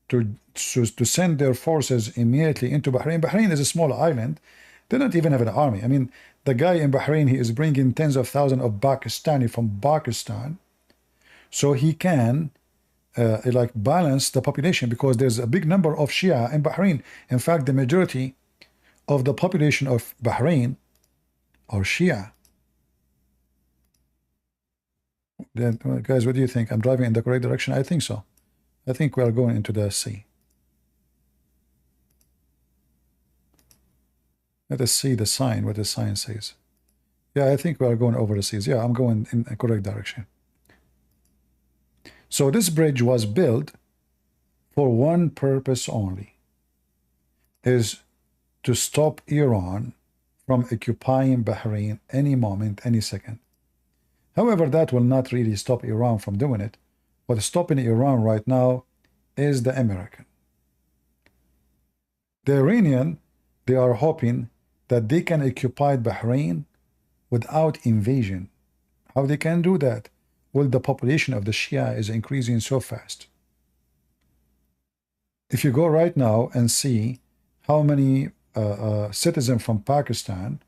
to send their forces immediately into Bahrain. Bahrain is a small island. They don't even have an army. I mean, the guy in Bahrain, he is bringing tens of thousands of Pakistani from Pakistan, so he can like balance the population, because there's a big number of Shia in Bahrain. In fact, the majority of the population of Bahrain are Shia. Then, guys, what do you think? I'm driving in the correct direction? I think so. I think we are going into the sea. Let us see the sign, what the sign says. Yeah, I think we are going over the seas. Yeah, I'm going in the correct direction. So this bridge was built for one purpose only, is to stop Iran from occupying Bahrain any moment, any second. However, that will not really stop Iran from doing it. What's stopping Iran right now is the American. The Iranian, they are hoping that they can occupy Bahrain without invasion. How they can do that? Well, the population of the Shia is increasing so fast. If you go right now and see how many citizens from Pakistan,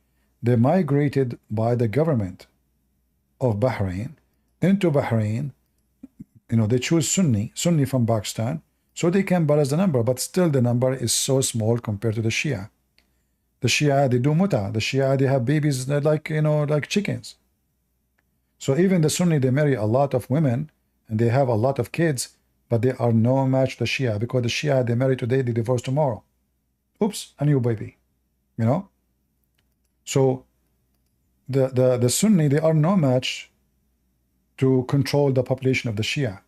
they migrated by the government of Bahrain into Bahrain, you know, they choose Sunni from Pakistan, so they can balance the number, but still the number is so small compared to the Shia. The Shia, they do muta. The Shia, they have babies like, you know, like chickens. So even the Sunni, they marry a lot of women and they have a lot of kids, but they are no match to the Shia, because the Shia, they marry today, they divorce tomorrow. Oops, a new baby, you know? So the Sunni, they are no match to control the population of the Shia.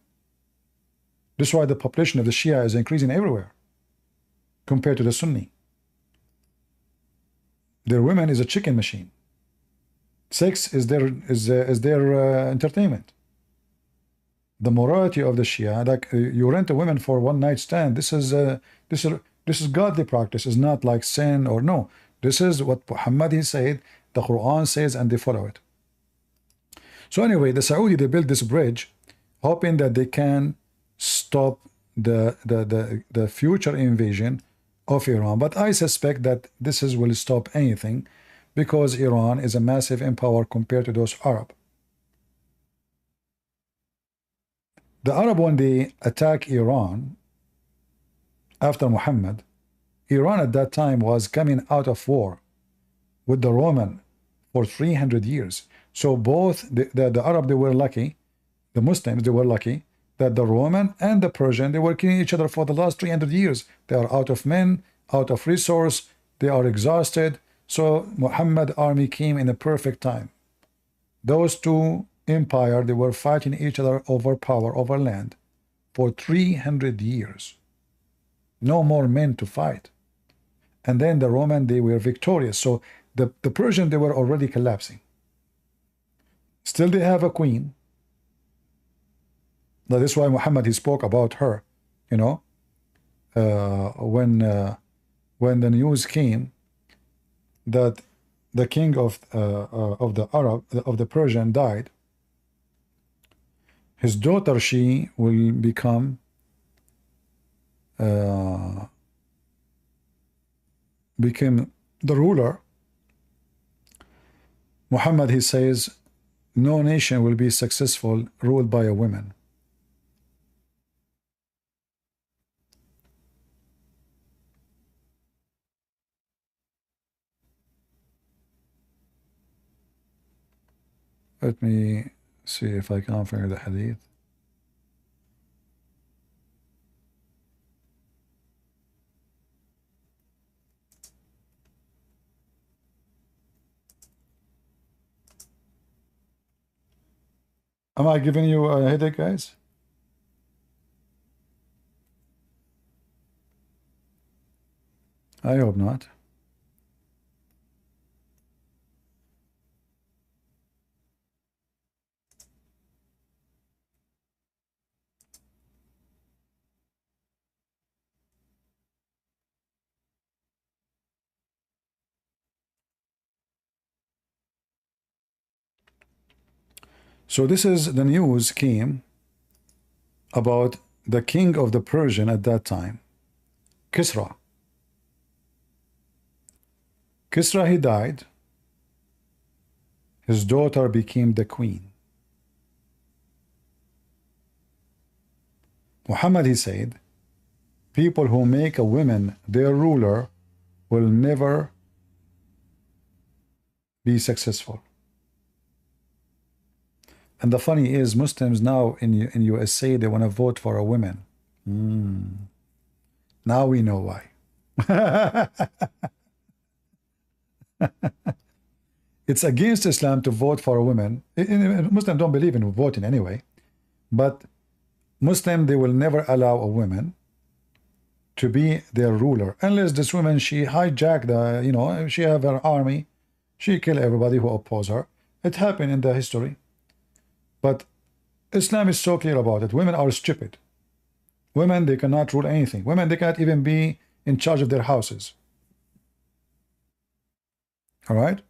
This is why the population of the Shia is increasing everywhere compared to the Sunni. Their women is a chicken machine. Sex is their entertainment. The morality of the Shia, like you rent a woman for one night stand. This is godly practice. It's not like sin or no. This is what Muhammad he said, the Quran says, and they follow it. So anyway, the Saudi, they built this bridge, hoping that they can stop the future invasion of Iran. But I suspect that this will stop anything, because Iran is a massive empire compared to those Arab. The Arab, when they attack Iran after Muhammad, Iran at that time was coming out of war with the Roman for 300 years. So both the Arab, they were lucky, the Muslims, they were lucky that the Roman and the Persian, they were killing each other for the last 300 years. They are out of men, out of resource, they are exhausted. So Muhammad army came in a perfect time. Those two empires, they were fighting each other over power, over land for 300 years. No more men to fight. And then the Roman, they were victorious. So the Persian, they were already collapsing. Still they have a queen. Now, this is why Muhammad, he spoke about her, you know, when the news came that the king of the Arab, of the Persian, died. His daughter, she will become became the ruler. Muhammad, he says, no nation will be successful ruled by a woman. Let me see if I can find the hadith. Am I giving you a headache, guys? I hope not. So this is the news came about the king of the Persian at that time, Kisra. Kisra, he died. His daughter became the queen. Muhammad, he said, people who make a woman their ruler will never be successful. And the funny is, Muslims now in USA, they want to vote for a woman. Now we know why. It's against Islam to vote for a woman. Muslims don't believe in voting anyway. But Muslim, they will never allow a woman to be their ruler unless this woman, she hijacked the, she have her army, she kill everybody who oppose her. It happened in the history. But Islam is so clear about it. Women are stupid. Women, they cannot rule anything. Women, they cannot even be in charge of their houses. All right?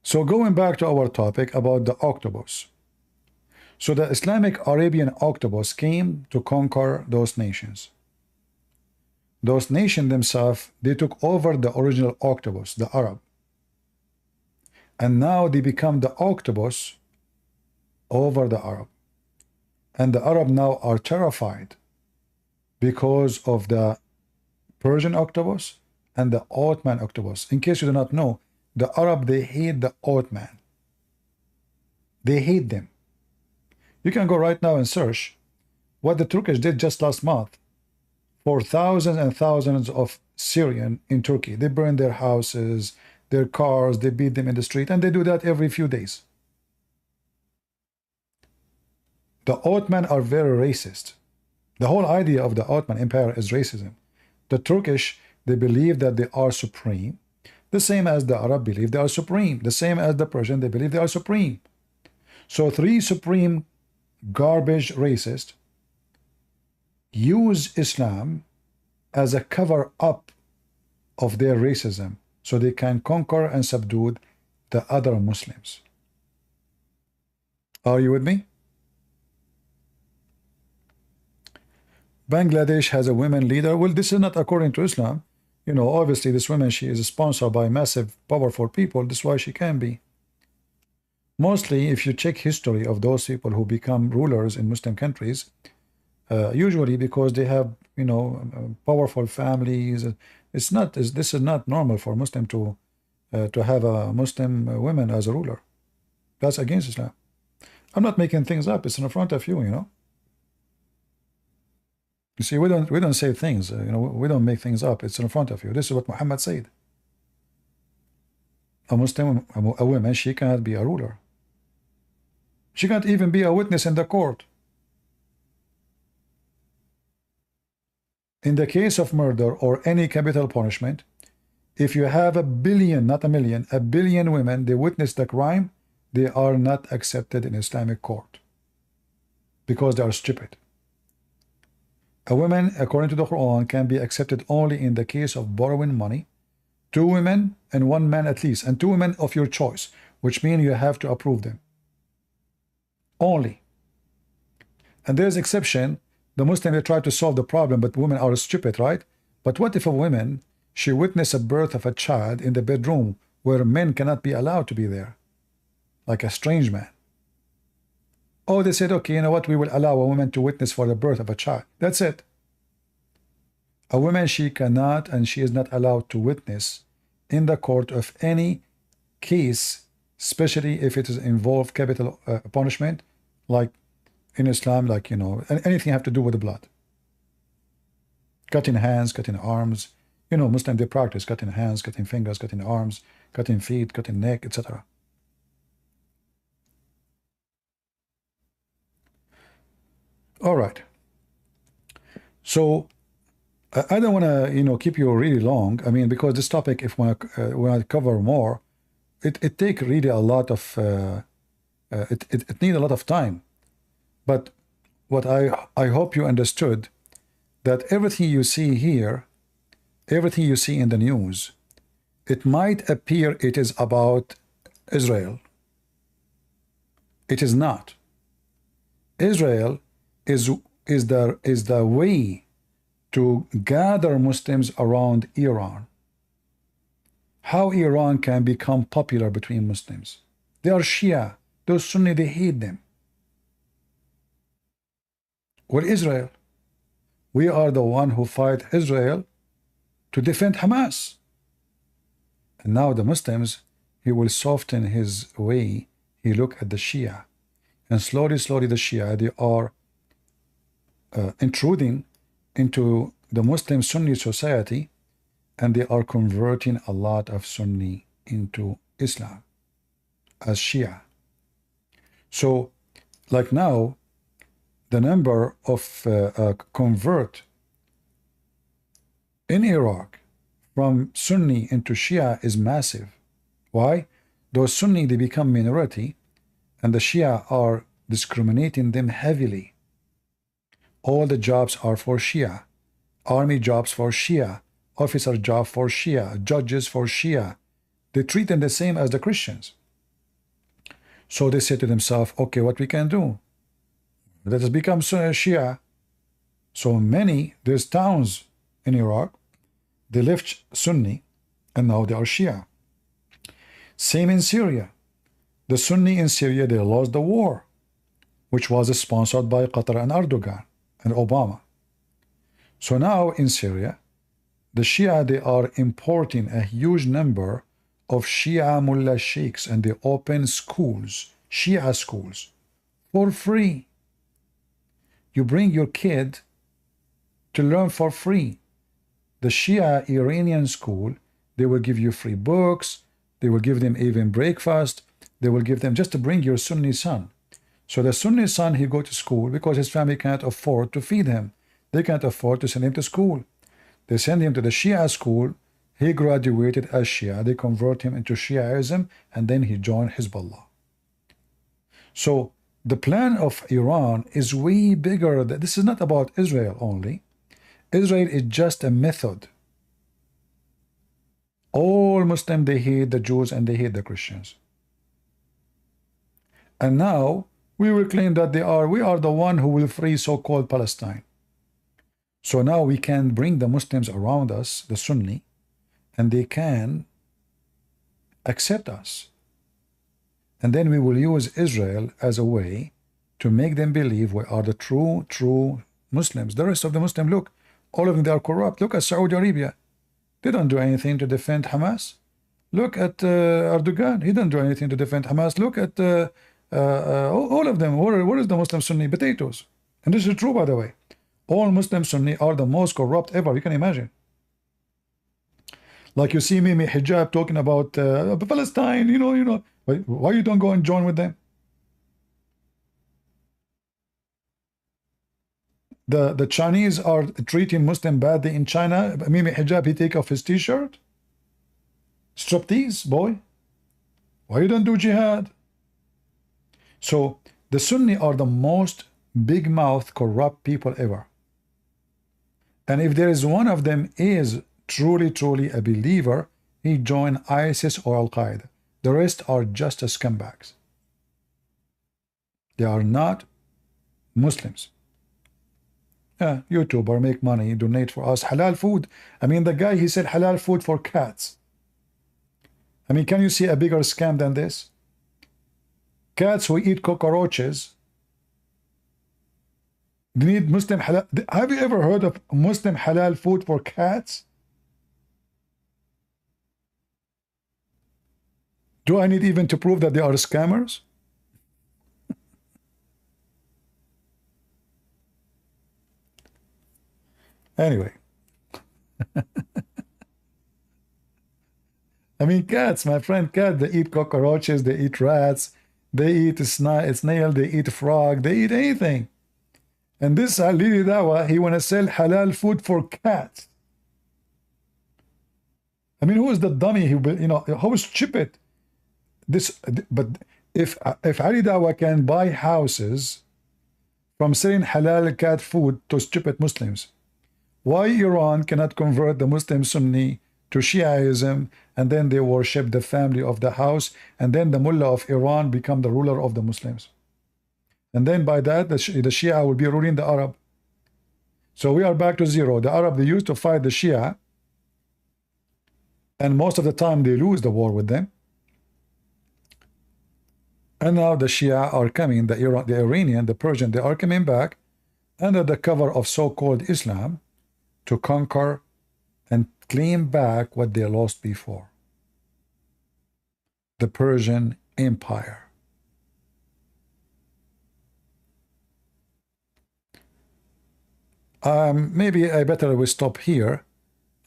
So going back to our topic about the octopus. So the Islamic Arabian octopus came to conquer those nations. Those nations themselves, they took over the original octopus, the Arab. And now they become the octopus over the Arab. And the Arab now are terrified because of the Persian octopus and the Ottoman octopus. In case you do not know, the Arab, they hate the Ottoman. They hate them. You can go right now and search what the Turkish did just last month for thousands and thousands of Syrian in Turkey. They burned their houses, their cars, they beat them in the street, and they do that every few days. The Ottoman are very racist. The whole idea of the Ottoman Empire is racism. The Turkish, they believe that they are supreme, the same as the Arab believe they are supreme, the same as the Persian, they believe they are supreme. So three supreme garbage racists use Islam as a cover-up of their racism so they can conquer and subdue the other Muslims. Are you with me? Bangladesh has a women leader. Well, this is not according to Islam. Obviously this woman, she is sponsored by massive, powerful people. That's why she can be. Mostly, if you check history of those people who become rulers in Muslim countries, usually because they have, powerful families. This is not normal for Muslim to have a Muslim woman as a ruler. That's against Islam. I'm not making things up. It's in front of you, You see, we don't say things, we don't make things up. It's in front of you. This is what Muhammad said. A Muslim, a woman, she cannot be a ruler. She can't even be a witness in the court. In the case of murder or any capital punishment, if you have a billion, not a million, a billion women, they witness the crime, they are not accepted in Islamic court because they are stupid. A woman, according to the Quran, can be accepted only in the case of borrowing money, 2 women and 1 man at least, and 2 women of your choice, which means you have to approve them. Only. And there's exception. The Muslim, they try to solve the problem, but women are stupid, right? But what if a woman, she witnessed a birth of a child in the bedroom where men cannot be allowed to be there, like a strange man? Oh, they said, okay, you know what? We will allow a woman to witness for the birth of a child. That's it. A woman, she cannot and she is not allowed to witness in the court of any case, especially if it is involved capital punishment, like in Islam, like, anything have to do with the blood. Cutting hands, cutting arms. Muslim, they practice cutting hands, cutting fingers, cutting arms, cutting feet, cutting neck, etc. All right. So I don't want to, keep you really long. I mean, because this topic, if when I cover more, it take really a lot of it need a lot of time. But what I hope you understood that everything you see here, everything you see in the news, it might appear it is about Israel. It is not. Israel is the way to gather Muslims around Iran. How Iran can become popular between Muslims? They are Shia. Those Sunni, they hate them. Well, Israel, we are the one who fight Israel to defend Hamas. And now the Muslims, he will soften his way. He look at the Shia. And slowly, slowly the Shia, they are intruding into the Muslim Sunni society, and they are converting a lot of Sunni into Islam as Shia. So, like now, the number of convert in Iraq from Sunni into Shia is massive. Why? Those Sunni, they become minority, and the Shia are discriminating them heavily. All the jobs are for Shia. Army jobs for Shia. Officer job for Shia. Judges for Shia. They treat them the same as the Christians. So they say to themselves, okay, what we can do? Let us become Shia. So many, there's towns in Iraq, they left Sunni, and now they are Shia. Same in Syria. The Sunni in Syria, they lost the war, which was sponsored by Qatar and Erdogan and Obama. So now in Syria, the Shia, they are importing a huge number of Shia mullah sheikhs, and they open schools, Shia schools, for free. You bring your kid to learn for free. The Shia Iranian school, they will give you free books, they will give them even breakfast, they will give them just to bring your Sunni son. So the Sunni son, he go to school because his family can't afford to feed him. They can't afford to send him to school. They send him to the Shia school. He graduated as Shia. They convert him into Shiaism, and then he joined Hezbollah. So the plan of Iran is way bigger. This is not about Israel only. Israel is just a method. All Muslims, they hate the Jews and they hate the Christians. And now we will claim that we are the one who will free so-called Palestine. So now we can bring the Muslims around us, the Sunni, and they can accept us. And then we will use Israel as a way to make them believe we are the true Muslims. The rest of the Muslims, look, all of them, they are corrupt. Look at Saudi Arabia. They don't do anything to defend Hamas. Look at Erdogan. He doesn't do anything to defend Hamas. Look at all of them. What is the Muslim Sunni? Potatoes. And this is true, by the way. All Muslim Sunni are the most corrupt ever. You can imagine. Like you see me, Hijab, talking about Palestine, you know. Why you don't go and join with them? The Chinese are treating Muslim badly in China. Mimi Hijab, he take off his t-shirt. Striptease, boy. Why you don't do jihad? So the Sunni are the most big-mouth, corrupt people ever. And if there is one of them is truly a believer, he joined ISIS or Al-Qaeda. The rest are just scumbags. They are not Muslims. YouTuber, make money, donate for us, halal food. I mean, the guy, he said halal food for cats. I mean, can you see a bigger scam than this? Cats who eat cockroaches. They need Muslim halal. Have you ever heard of Muslim halal food for cats? Do I need even to prove that they are scammers? Anyway. I mean, cats, my friend, cats, they eat cockroaches, they eat rats, they eat snail, they eat frog, they eat anything. And this Ali Dawah, he want to sell halal food for cats. I mean, who is the dummy? How stupid? But if Ali Dawah can buy houses from selling halal cat food to stupid Muslims, why Iran cannot convert the Muslim Sunni to Shiaism, and then they worship the family of the house, and then the mullah of Iran become the ruler of the Muslims. And then by that, the Shia will be ruling the Arab. So we are back to zero. The Arab, they used to fight the Shia, and most of the time they lose the war with them. And now the Shia are coming, the Iranian, the Persian, they are coming back under the cover of so-called Islam to conquer and claim back what they lost before. The Persian Empire. Maybe I better we stop here.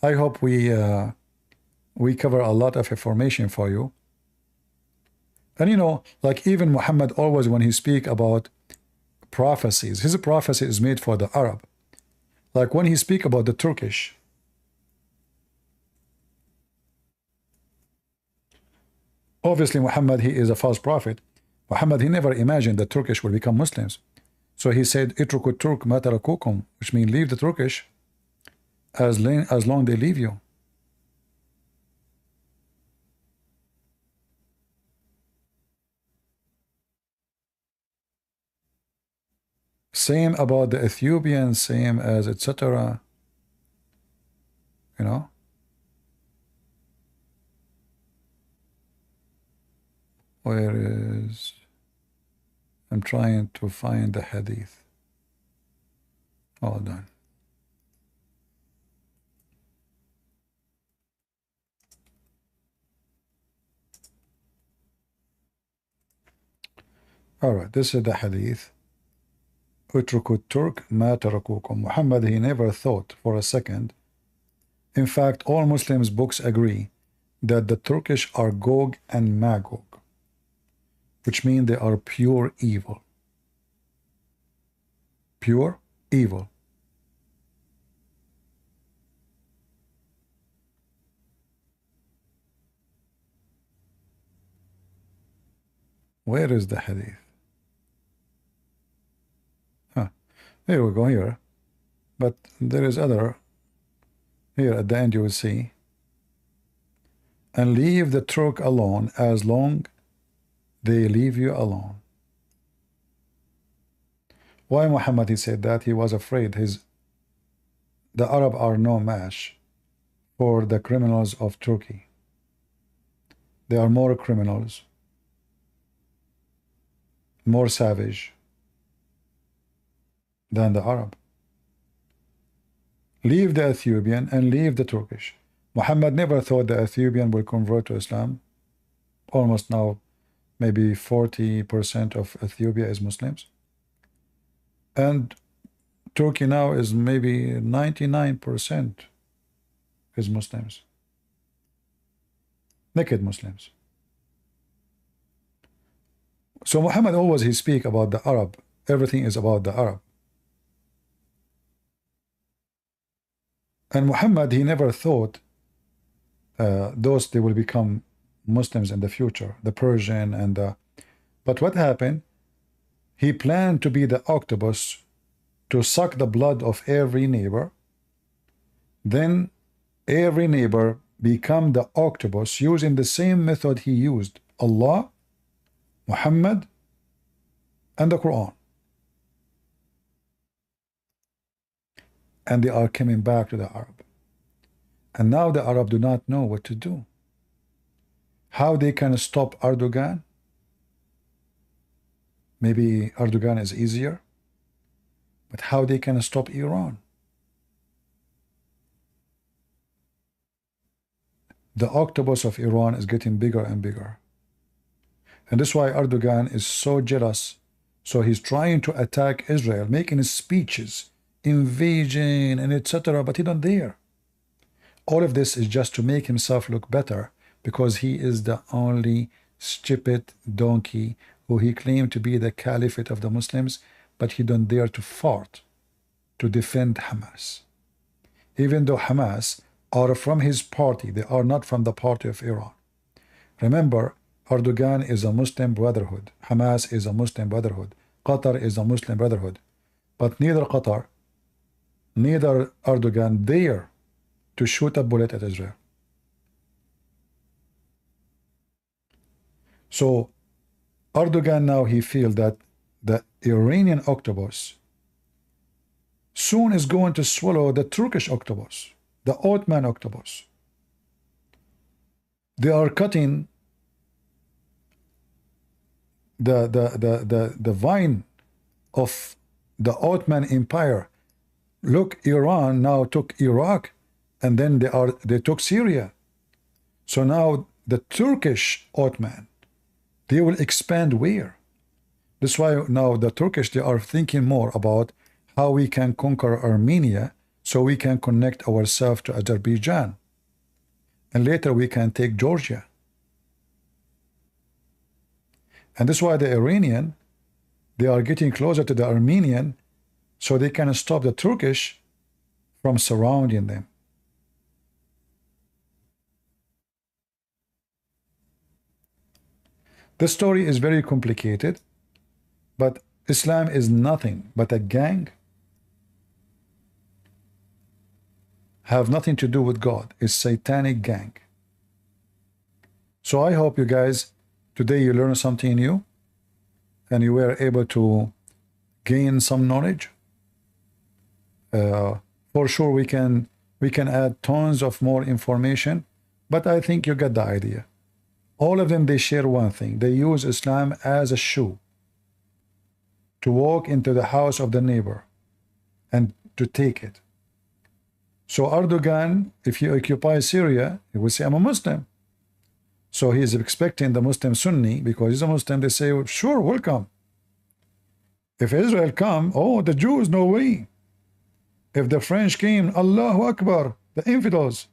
I hope we cover a lot of information for you. And you know, like even Muhammad always when he speak about prophecies, his prophecy is made for the Arab. Like when he speak about the Turkish, obviously Muhammad, he is a false prophet. Muhammad, he never imagined that Turkish will become Muslims. So he said, "Itruku Turk ma tarakukum," which means leave the Turkish as long they leave you. Same about the Ethiopians, same as etc. You know. Where is... I'm trying to find the hadith. Hold on. Alright, this is the hadith. Utruku Turk ma tarakukum. Muhammad, he never thought for a second. In fact, all Muslims books agree that the Turkish are Gog and Magog, which means they are pure evil. Pure evil. Where is the hadith? Here we go here. But there is other. Here at the end you will see. And leave the Turk alone as long they leave you alone. Why Muhammad he said that? He was afraid the Arab are no match for the criminals of Turkey. They are more criminals, more savage than the Arab. Leave the Ethiopian and leave the Turkish. Muhammad never thought the Ethiopian will convert to Islam. Almost now maybe 40% of Ethiopia is Muslims. And Turkey now is maybe 99% is Muslims. Naked Muslims. So Muhammad always he speak about the Arab. Everything is about the Arab. And Muhammad, he never thought those they will become Muslims in the future, the Persian and the... But what happened? He planned to be the octopus to suck the blood of every neighbor. Then every neighbor become the octopus using the same method he used. Allah, Muhammad, and the Quran. And they are coming back to the Arab. And now the Arab do not know what to do. How they can stop Erdogan? Maybe Erdogan is easier. But how they can stop Iran? The octopus of Iran is getting bigger and bigger. And that's why Erdogan is so jealous. So he's trying to attack Israel, making speeches, invasion and etc. But he don't dare. All of this is just to make himself look better because he is the only stupid donkey who he claimed to be the caliphate of the Muslims, but he don't dare to fart to defend Hamas. Even though Hamas are from his party, they are not from the party of Iran. Remember, Erdogan is a Muslim brotherhood. Hamas is a Muslim brotherhood. Qatar is a Muslim brotherhood. But neither Erdogan dare to shoot a bullet at Israel. So Erdogan now he feels that the Iranian octopus soon is going to swallow the Turkish octopus, the Ottoman octopus. They are cutting the vine of the Ottoman Empire. Look, Iran now took Iraq, and then they took Syria. So now the Turkish Ottoman, they will expand where? That's why now the Turkish, they are thinking more about how we can conquer Armenia so we can connect ourselves to Azerbaijan. And later we can take Georgia. And that's why the Iranian, they are getting closer to the Armenian so they can stop the Turkish from surrounding them. The story is very complicated, but Islam is nothing but a gang. Have nothing to do with God. It's satanic gang. So I hope you guys, today you learned something new and you were able to gain some knowledge. For sure we can add tons of more information, but I think you get the idea. All of them, they share one thing. They use Islam as a shoe to walk into the house of the neighbor and to take it. So Erdogan, if you occupy Syria, he will say, I'm a Muslim. So he is expecting the Muslim Sunni, because he's a Muslim, they say, sure, welcome. If Israel come, oh, the Jews, no way. If the French came, Allahu Akbar, the infidels,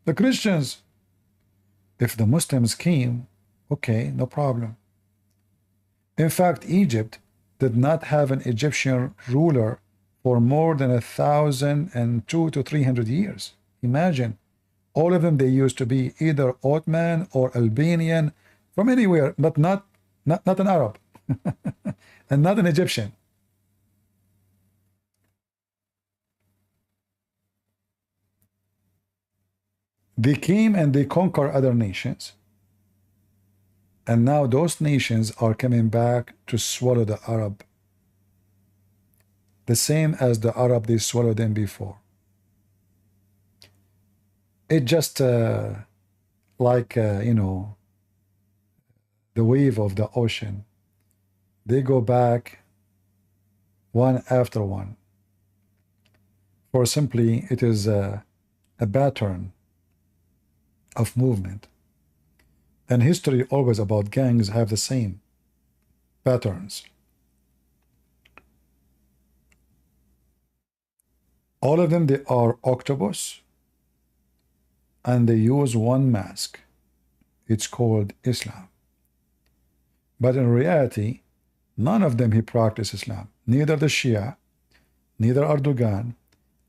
the Christians. If the Muslims came, okay, no problem. In fact, Egypt did not have an Egyptian ruler for more than 1,002 to 300 years. Imagine, all of them, they used to be either Ottoman or Albanian, from anywhere, but not an Arab, and not an Egyptian. They came and they conquer other nations, and now those nations are coming back to swallow the Arab, the same as the Arab they swallowed them before. It just like you know, the wave of the ocean. They go back one after one, for simply it is a pattern of movement. And history always about gangs have the same patterns. All of them, they are octopus, and they use one mask. It's called Islam. But in reality, none of them he practice Islam. Neither the Shia, neither Erdogan,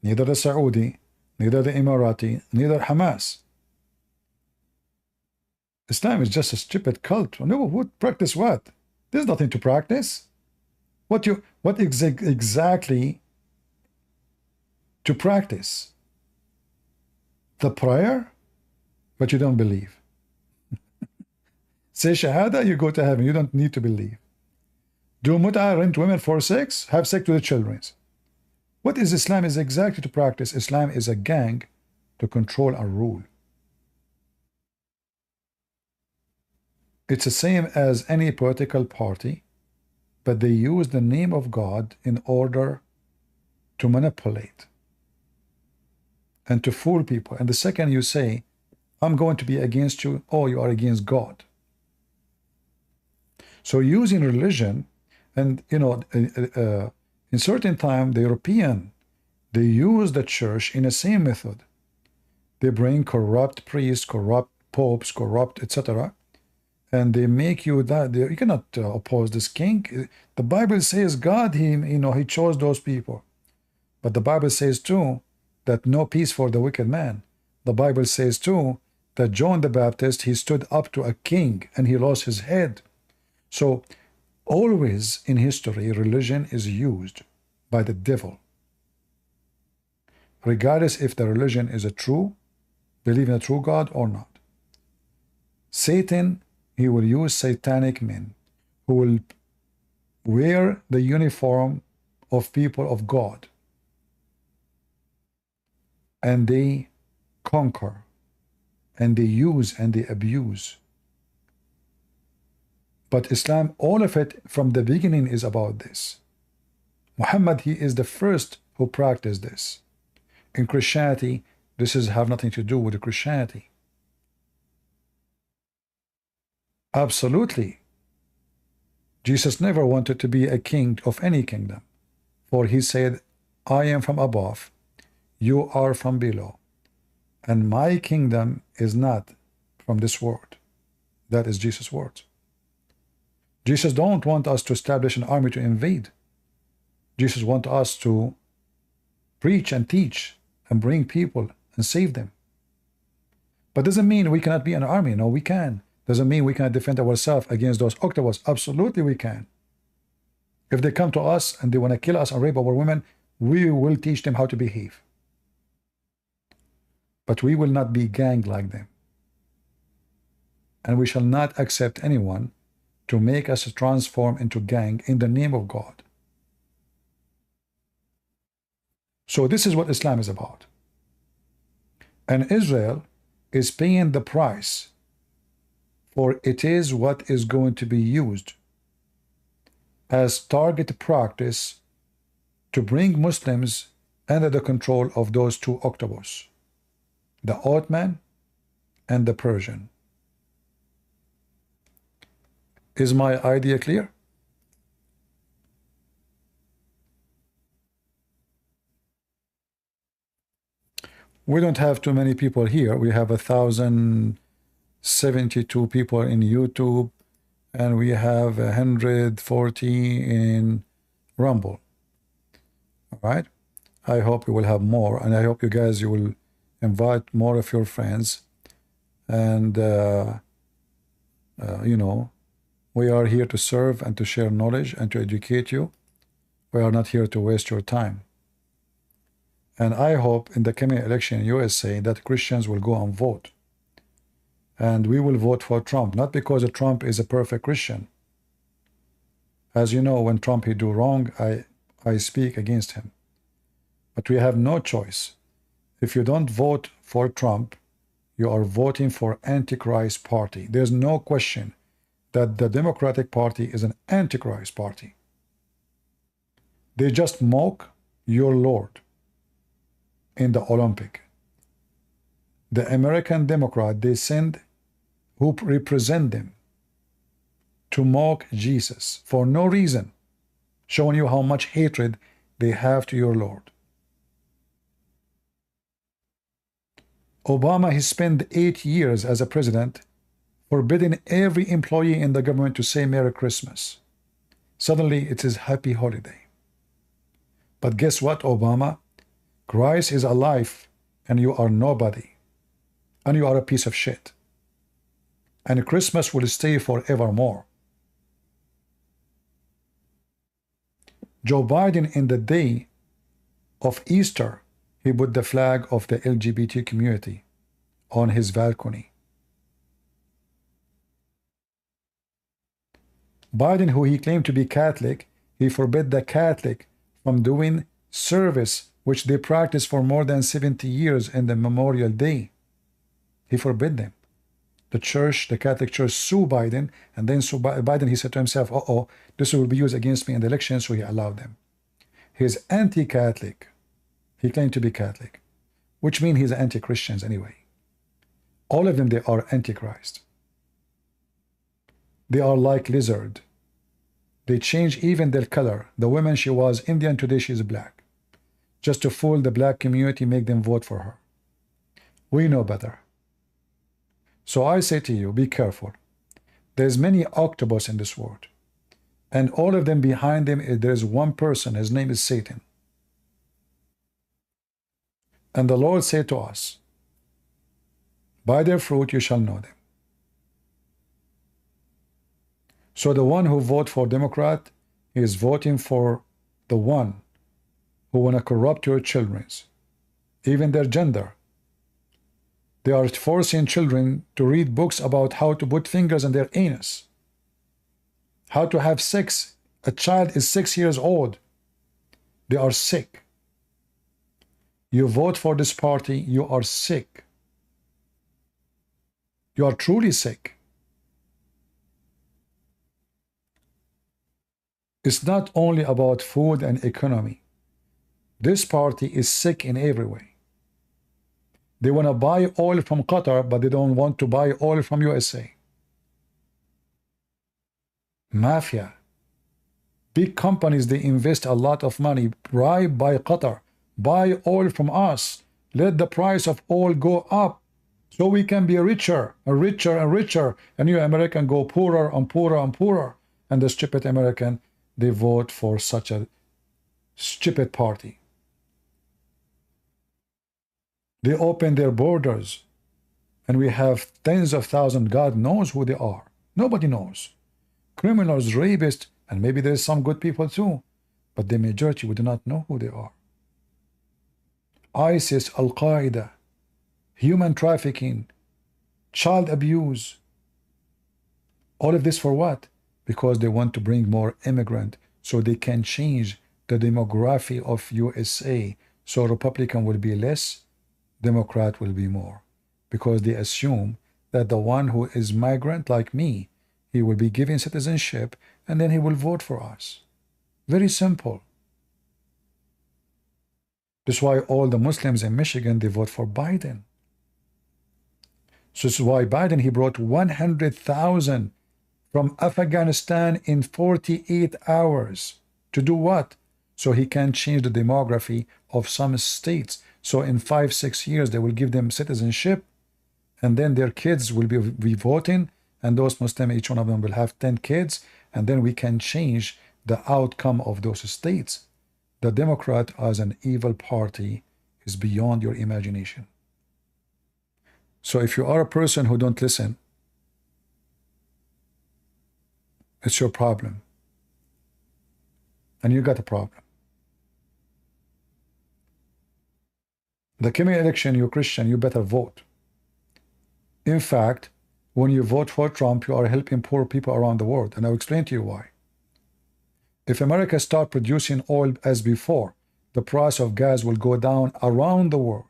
neither the Saudi, neither the Emirati, neither Hamas. Islam is just a stupid cult. No, who practice what? There's nothing to practice. What exactly to practice? The prayer, but you don't believe. Say Shahada, you go to heaven. You don't need to believe. Do mut'ah, rent women for sex, have sex with the children. What is Islam is exactly to practice? Islam is a gang to control and rule. It's the same as any political party, but they use the name of God in order to manipulate and to fool people. And the second you say, I'm going to be against you, oh, you are against God. So using religion, and you know, in certain time, the European, they use the church in the same method. They bring corrupt priests, corrupt popes, corrupt, etc., and they make you that you cannot oppose this king. The Bible says God, he chose those people. But the Bible says too that no peace for the wicked man. The Bible says too that John the Baptist, he stood up to a king and he lost his head. So always in history, religion is used by the devil. Regardless if the religion is a true, believe in a true God or not. Satan he will use satanic men who will wear the uniform of people of God, and they conquer, and they use, and they abuse. But Islam, all of it from the beginning is about this. Muhammad, he is the first who practiced this. In Christianity, this is have nothing to do with Christianity. Absolutely. Jesus never wanted to be a king of any kingdom, for he said, I am from above, you are from below, and my kingdom is not from this world. That is Jesus' words. Jesus don't want us to establish an army to invade. Jesus wants us to preach and teach and bring people and save them. But doesn't mean we cannot be an army. No, we can. Doesn't mean we cannot defend ourselves against those octopus. Absolutely we can. If they come to us and they want to kill us and rape our women, we will teach them how to behave. But we will not be gang like them. And we shall not accept anyone to make us transform into gang in the name of God. So this is what Islam is about. And Israel is paying the price, for it is what is going to be used as target practice to bring Muslims under the control of those two octopus, the Ottoman and the Persian. Is my idea clear? We don't have too many people here. We have 1,072 people in YouTube, and we have 140 in Rumble. All right. I hope we will have more, and I hope you guys, you will invite more of your friends. And you know, we are here to serve and to share knowledge and to educate you. We are not here to waste your time. And I hope in the coming election in USA that Christians will go and vote. And we will vote for Trump, not because Trump is a perfect Christian. As you know, when Trump he do wrong, I speak against him. But we have no choice. If you don't vote for Trump, you are voting for Antichrist party. There's no question that the Democratic Party is an Antichrist party. They just mock your Lord in the Olympic. The American Democrat, they send who represent them to mock Jesus for no reason, showing you how much hatred they have to your Lord. Obama, he spent 8 years as a president forbidding every employee in the government to say Merry Christmas. Suddenly it is Happy Holiday. But guess what, Obama? Christ is alive, and you are nobody, and you are a piece of shit. And Christmas will stay forevermore. Joe Biden, in the day of Easter, he put the flag of the LGBT community on his balcony. Biden, who he claimed to be Catholic, he forbid the Catholic from doing service which they practiced for more than 70 years in the Memorial Day. He forbid them. The church, the Catholic Church, sue Biden, and then sue Biden, he said to himself, uh-oh, this will be used against me in the election, so he allowed them. He's anti-Catholic. He claimed to be Catholic, which means he's anti-Christians anyway. All of them, they are antichrist. They are like lizard. They change even their color. The woman, she was Indian, today she's black. Just to fool the black community, make them vote for her. We know better. So I say to you, be careful. There's many octopus in this world. And all of them, behind them, there's one person. His name is Satan. And the Lord said to us, by their fruit you shall know them. So the one who votes for Democrat is voting for the one who want to corrupt your children, even their gender. They are forcing children to read books about how to put fingers in their anus, how to have sex. A child is 6 years old. They are sick. You vote for this party, you are sick. You are truly sick. It's not only about food and economy. This party is sick in every way. They want to buy oil from Qatar, but they don't want to buy oil from USA. Mafia. Big companies, they invest a lot of money, bribed by Qatar. Buy oil from us. Let the price of oil go up so we can be richer and richer and richer. And you American go poorer and poorer and poorer. And the stupid American, they vote for such a stupid party. They open their borders, and we have tens of thousands. God knows who they are. Nobody knows. Criminals, rapists, and maybe there's some good people too, but the majority, we do not know who they are. ISIS, Al-Qaeda, human trafficking, child abuse. All of this for what? Because they want to bring more immigrants so they can change the demography of USA. So Republican will be less, Democrat will be more, because they assume that the one who is migrant like me, he will be given citizenship and then he will vote for us. Very simple. That's why all the Muslims in Michigan, they vote for Biden. So this is why Biden, he brought 100,000 from Afghanistan in 48 hours. To do what? So he can change the demography of some states. So in 5-6 years, they will give them citizenship, and then their kids will be voting, and those Muslims, each one of them will have 10 kids, and then we can change the outcome of those states. The Democrat as an evil party is beyond your imagination. So if you are a person who don't listen, it's your problem. And you got a problem. The coming election, you're Christian, you better vote. In fact, when you vote for Trump, you are helping poor people around the world. And I'll explain to you why. If America starts producing oil as before, the price of gas will go down around the world.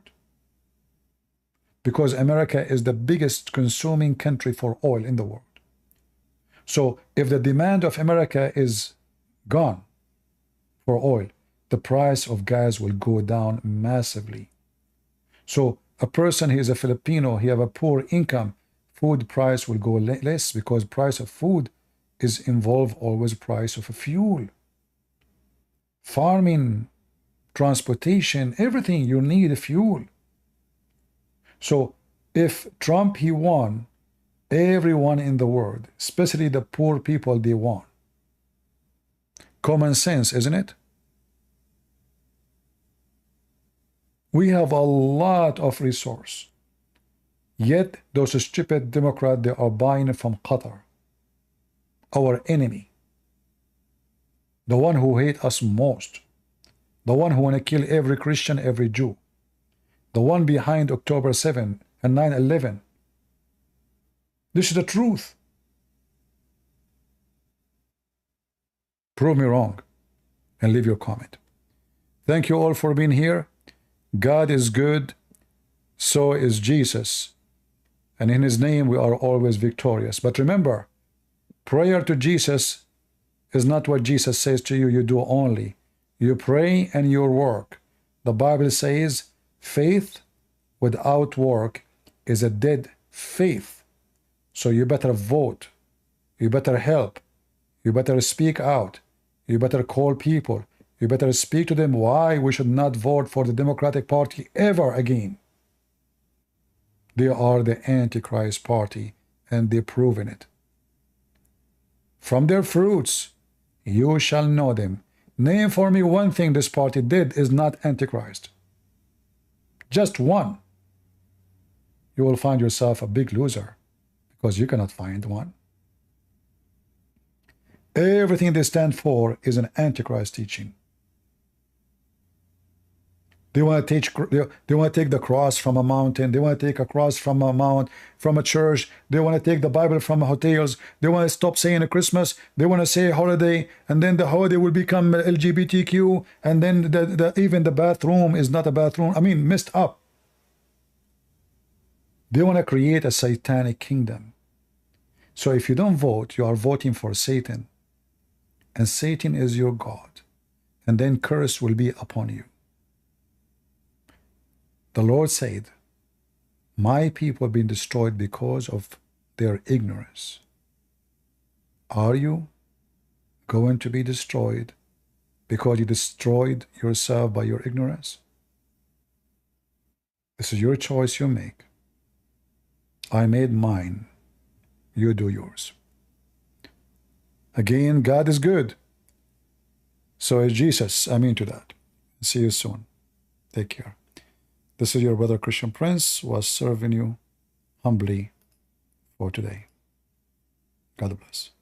Because America is the biggest consuming country for oil in the world. So if the demand of America is gone for oil, the price of gas will go down massively. So a person, he is a Filipino, he have a poor income, food price will go less because price of food is involved always price of a fuel. Farming, transportation, everything, you need a fuel. So if Trump, he won, everyone in the world, especially the poor people, they won. Common sense, isn't it? We have a lot of resource. Yet those stupid Democrats, they are buying from Qatar, our enemy, the one who hate us most, the one who want to kill every Christian, every Jew, the one behind October 7 and 9/11. This is the truth. Prove me wrong and leave your comment. Thank you all for being here. God is good, so is Jesus, and in his name we are always victorious. But remember, prayer to Jesus is not what Jesus says to you, you do only. You pray and you work. The Bible says faith without work is a dead faith. So you better vote, you better help, you better speak out, you better call people, you better speak to them why we should not vote for the Democratic Party ever again. They are the Antichrist party, and they've proven it. From their fruits you shall know them. Name for me one thing this party did is not Antichrist. Just one. You will find yourself a big loser, because you cannot find one. Everything they stand for is an Antichrist teaching. They want to take they want to take the cross from a mountain. They want to take a cross from a mount, from a church. They want to take the Bible from hotels. They want to stop saying Christmas. They want to say holiday, and then the holiday will become LGBTQ, and then even the bathroom is not a bathroom. I mean, messed up. They want to create a satanic kingdom. So if you don't vote, you are voting for Satan, and Satan is your God, and then curse will be upon you. The Lord said, my people have been destroyed because of their ignorance. Are you going to be destroyed because you destroyed yourself by your ignorance? This is your choice you make. I made mine. You do yours. Again, God is good. So is Jesus. Amen to that. See you soon. Take care. This is your brother Christian Prince, was serving you humbly for today. God bless.